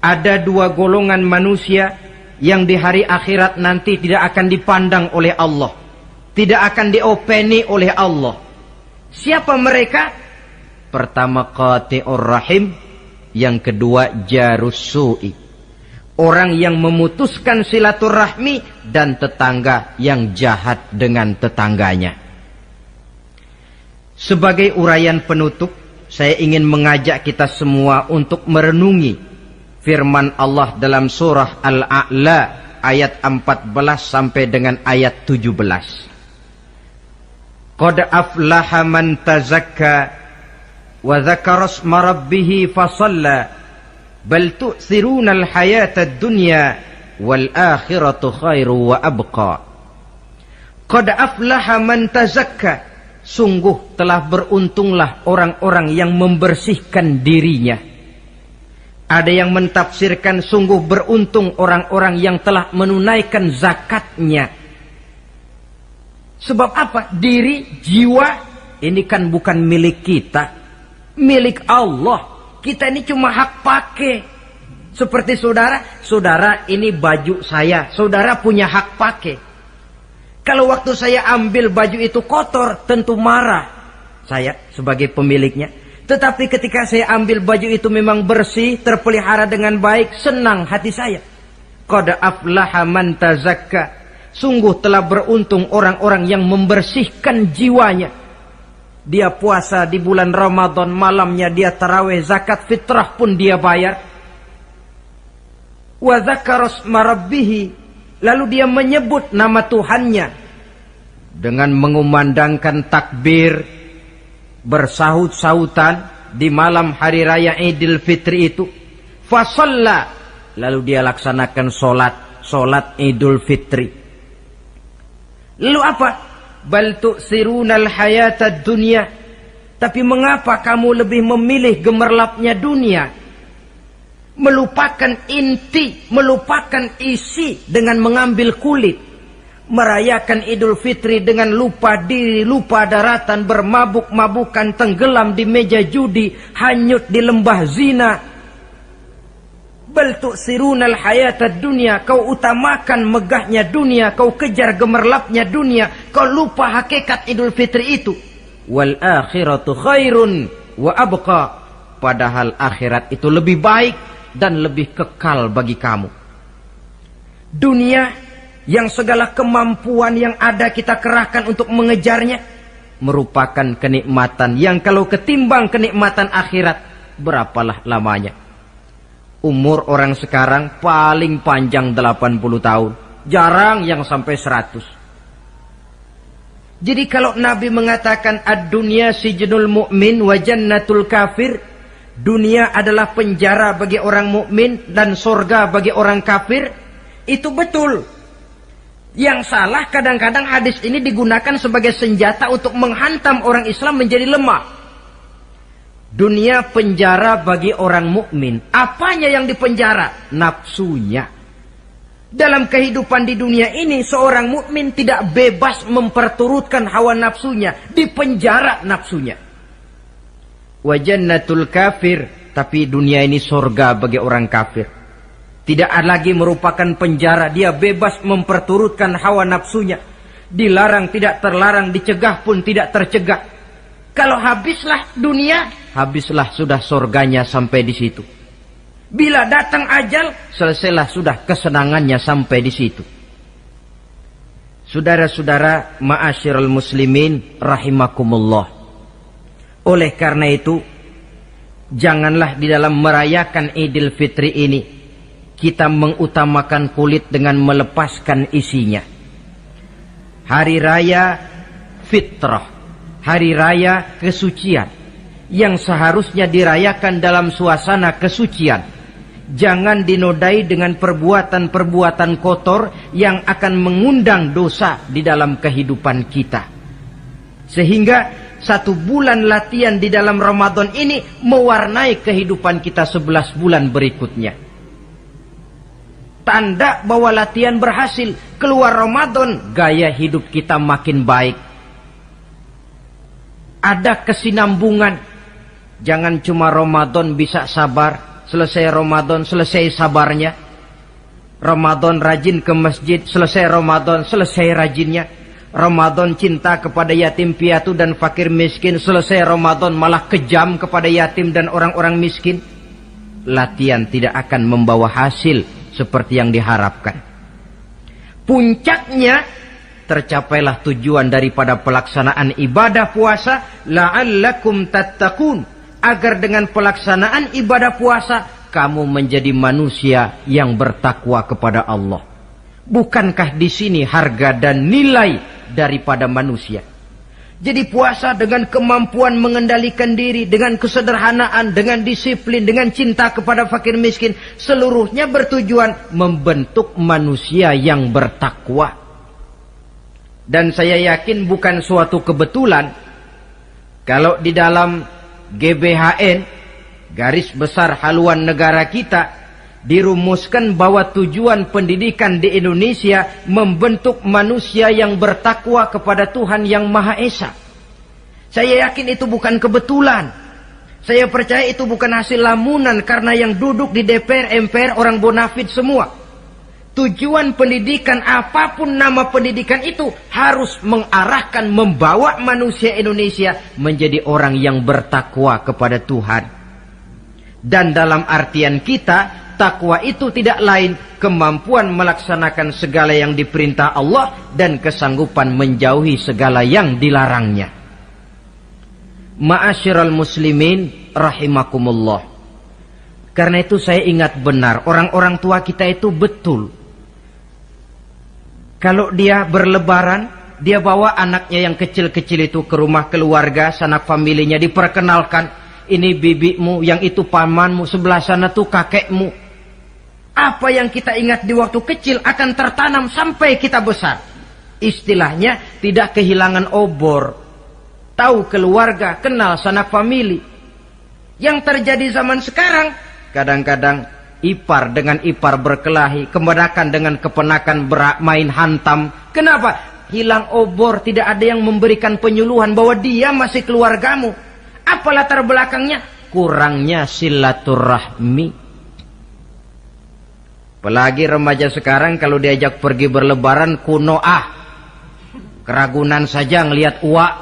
Ada dua golongan manusia yang di hari akhirat nanti tidak akan dipandang oleh Allah, tidak akan diopeni oleh Allah. Siapa mereka? Pertama qati'ur rahim, yang kedua jarus su'i. Orang yang memutuskan silaturahmi dan tetangga yang jahat dengan tetangganya. Sebagai uraian penutup, saya ingin mengajak kita semua untuk merenungi firman Allah dalam surah Al-A'la ayat 14 sampai dengan ayat 17. Qad aflaha man tazakka wa dzakara isma rabbih fasalla bal tu'thirunal hayatad dunya wal akhiratu khairu wa abqa. Qad aflaha man tazakka, sungguh telah beruntunglah orang-orang yang membersihkan dirinya. Ada yang mentafsirkan sungguh beruntung orang-orang yang telah menunaikan zakatnya. Sebab apa? Diri, jiwa ini kan bukan milik kita, milik Allah. Kita ini cuma hak pakai. Seperti saudara ini baju saya, saudara punya hak pakai. Kalau waktu saya ambil baju itu kotor, tentu marah saya sebagai pemiliknya. Tetapi ketika saya ambil baju itu memang bersih, terpelihara dengan baik, senang hati saya. Qad aflaha man tazakka, sungguh telah beruntung orang-orang yang membersihkan jiwanya. Dia puasa di bulan Ramadan, malamnya dia tarawih, zakat fitrah pun dia bayar. Wa dzakara isma rabbih, lalu dia menyebut nama Tuhannya dengan mengumandangkan takbir, bersahut-sahutan di malam hari raya Idul Fitri itu. Fasalla, lalu dia laksanakan solat Idul Fitri. Lalu apa? Bal tu'thirunal hayatad dunya, tapi mengapa kamu lebih memilih gemerlapnya dunia, melupakan inti, melupakan isi dengan mengambil kulit, merayakan Idul Fitri dengan lupa diri, lupa daratan, bermabuk-mabukan, tenggelam di meja judi, hanyut di lembah zina. Bal tu'thirunal hayatad dunya, kau utamakan megahnya dunia, kau kejar gemerlapnya dunia, kau lupa hakikat Idul Fitri itu. Wal akhiratu khairun wa abqa, padahal akhirat itu lebih baik dan lebih kekal bagi kamu. Dunia yang segala kemampuan yang ada kita kerahkan untuk mengejarnya merupakan kenikmatan yang kalau ketimbang kenikmatan akhirat, berapalah lamanya. Umur orang sekarang paling panjang 80 tahun. Jarang yang sampai 100. Jadi kalau Nabi mengatakan ad-dunya sijnul mu'min wa jannatul kafir, dunia adalah penjara bagi orang mukmin dan surga bagi orang kafir, itu betul. Yang salah kadang-kadang hadis ini digunakan sebagai senjata untuk menghantam orang Islam menjadi lemah. Dunia penjara bagi orang mukmin. Apanya yang dipenjara? Nafsunya. Dalam kehidupan di dunia ini, seorang mukmin tidak bebas memperturutkan hawa nafsunya, dipenjara nafsunya. Wa jannatul kafir, tapi dunia ini surga bagi orang kafir. Tidak lagi merupakan penjara, dia bebas memperturutkan hawa nafsunya. Dilarang tidak terlarang, dicegah pun tidak tercegah. Kalau habislah dunia, habislah sudah surganya sampai di situ. Bila datang ajal, selesailah sudah kesenangannya sampai di situ. Saudara-saudara, ma'asyiral muslimin rahimakumullah. Oleh karena itu, janganlah di dalam merayakan Idul Fitri ini kita mengutamakan kulit dengan melepaskan isinya. Hari raya fitrah, hari raya kesucian yang seharusnya dirayakan dalam suasana kesucian, jangan dinodai dengan perbuatan-perbuatan kotor yang akan mengundang dosa di dalam kehidupan kita. Sehingga 1 bulan latihan di dalam Ramadan ini mewarnai kehidupan kita 11 bulan berikutnya. Tanda bahwa latihan berhasil. Keluar Ramadan, gaya hidup kita makin baik. Ada kesinambungan. Jangan cuma Ramadan bisa sabar, selesai Ramadan selesai sabarnya. Ramadan rajin ke masjid, selesai Ramadan selesai rajinnya. Ramadan cinta kepada yatim piatu dan fakir miskin, selesai Ramadan malah kejam kepada yatim dan orang-orang miskin. Latihan tidak akan membawa hasil seperti yang diharapkan. Puncaknya, tercapailah tujuan daripada pelaksanaan ibadah puasa, la'allakum tattaqun, agar dengan pelaksanaan ibadah puasa kamu menjadi manusia yang bertakwa kepada Allah. Bukankah di sini harga dan nilai daripada manusia? Jadi puasa dengan kemampuan mengendalikan diri, dengan kesederhanaan, dengan disiplin, dengan cinta kepada fakir miskin, seluruhnya bertujuan membentuk manusia yang bertakwa. Dan saya yakin bukan suatu kebetulan kalau di dalam GBHN, garis besar haluan negara kita, dirumuskan bahwa tujuan pendidikan di Indonesia membentuk manusia yang bertakwa kepada Tuhan yang Maha Esa. Saya yakin itu bukan kebetulan. Saya percaya itu bukan hasil lamunan karena yang duduk di DPR, MPR orang bonafid semua. Tujuan pendidikan, apapun nama pendidikan itu, harus mengarahkan, membawa manusia Indonesia menjadi orang yang bertakwa kepada Tuhan. Dan dalam artian kita, takwa itu tidak lain kemampuan melaksanakan segala yang diperintah Allah dan kesanggupan menjauhi segala yang dilarangnya. Ma'asyiral muslimin rahimakumullah. Karena itu saya ingat benar, orang-orang tua kita itu betul. Kalau dia berlebaran, dia bawa anaknya yang kecil-kecil itu ke rumah keluarga, sanak familinya, diperkenalkan. Ini bibimu, yang itu pamanmu, sebelah sana tuh kakekmu. Apa yang kita ingat di waktu kecil akan tertanam sampai kita besar. Istilahnya tidak kehilangan obor. Tahu keluarga, kenal sanak famili. Yang terjadi zaman sekarang, kadang-kadang ipar dengan ipar berkelahi, keponakan dengan keponakan bermain hantam. Kenapa? Hilang obor, tidak ada yang memberikan penyuluhan bahwa dia masih keluargamu. Apa latar belakangnya? Kurangnya silaturahmi. Apalagi remaja sekarang kalau diajak pergi berlebaran kuno keragunan saja ngelihat uak.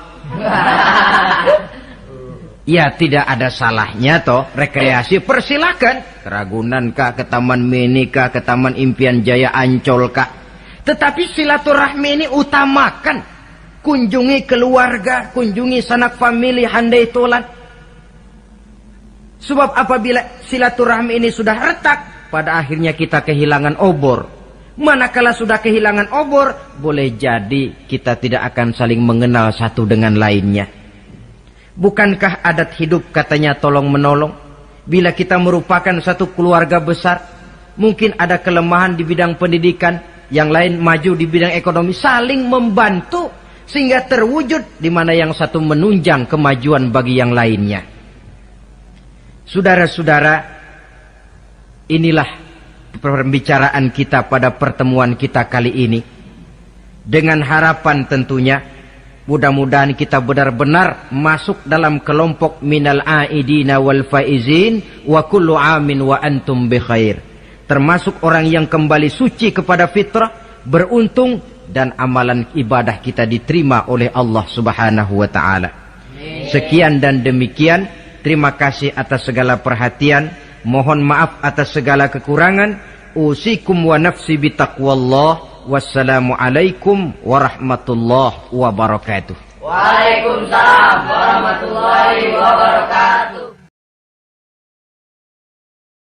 Ya tidak ada salahnya toh, rekreasi persilakan. Keragunan kah, ke Taman Mini kah, ke Taman Impian Jaya Ancol kah. Tetapi silaturahmi ini utamakan. Kunjungi keluarga, kunjungi sanak famili, handai tolan. Sebab apabila silaturahmi ini sudah retak, pada akhirnya kita kehilangan obor. Manakala sudah kehilangan obor, boleh jadi kita tidak akan saling mengenal satu dengan lainnya. Bukankah adat hidup katanya tolong menolong? Bila kita merupakan satu keluarga besar, mungkin ada kelemahan di bidang pendidikan, yang lain maju di bidang ekonomi, saling membantu sehingga terwujud di mana yang satu menunjang kemajuan bagi yang lainnya. Saudara-saudara, inilah pembicaraan kita pada pertemuan kita kali ini. Dengan harapan tentunya, mudah-mudahan kita benar-benar masuk dalam kelompok minal aidina wal faizin wa kullu amin wa antum bi khair. Termasuk orang yang kembali suci kepada fitrah, beruntung, dan amalan ibadah kita diterima oleh Allah Subhanahu wa ta'ala. Sekian dan demikian. Terima kasih atas segala perhatian. Mohon maaf atas segala kekurangan. Usikum wa nafsi bitaqwallah. Wassalamualaikum warahmatullahi wabarakatuh. Waalaikumsalam warahmatullahi wabarakatuh.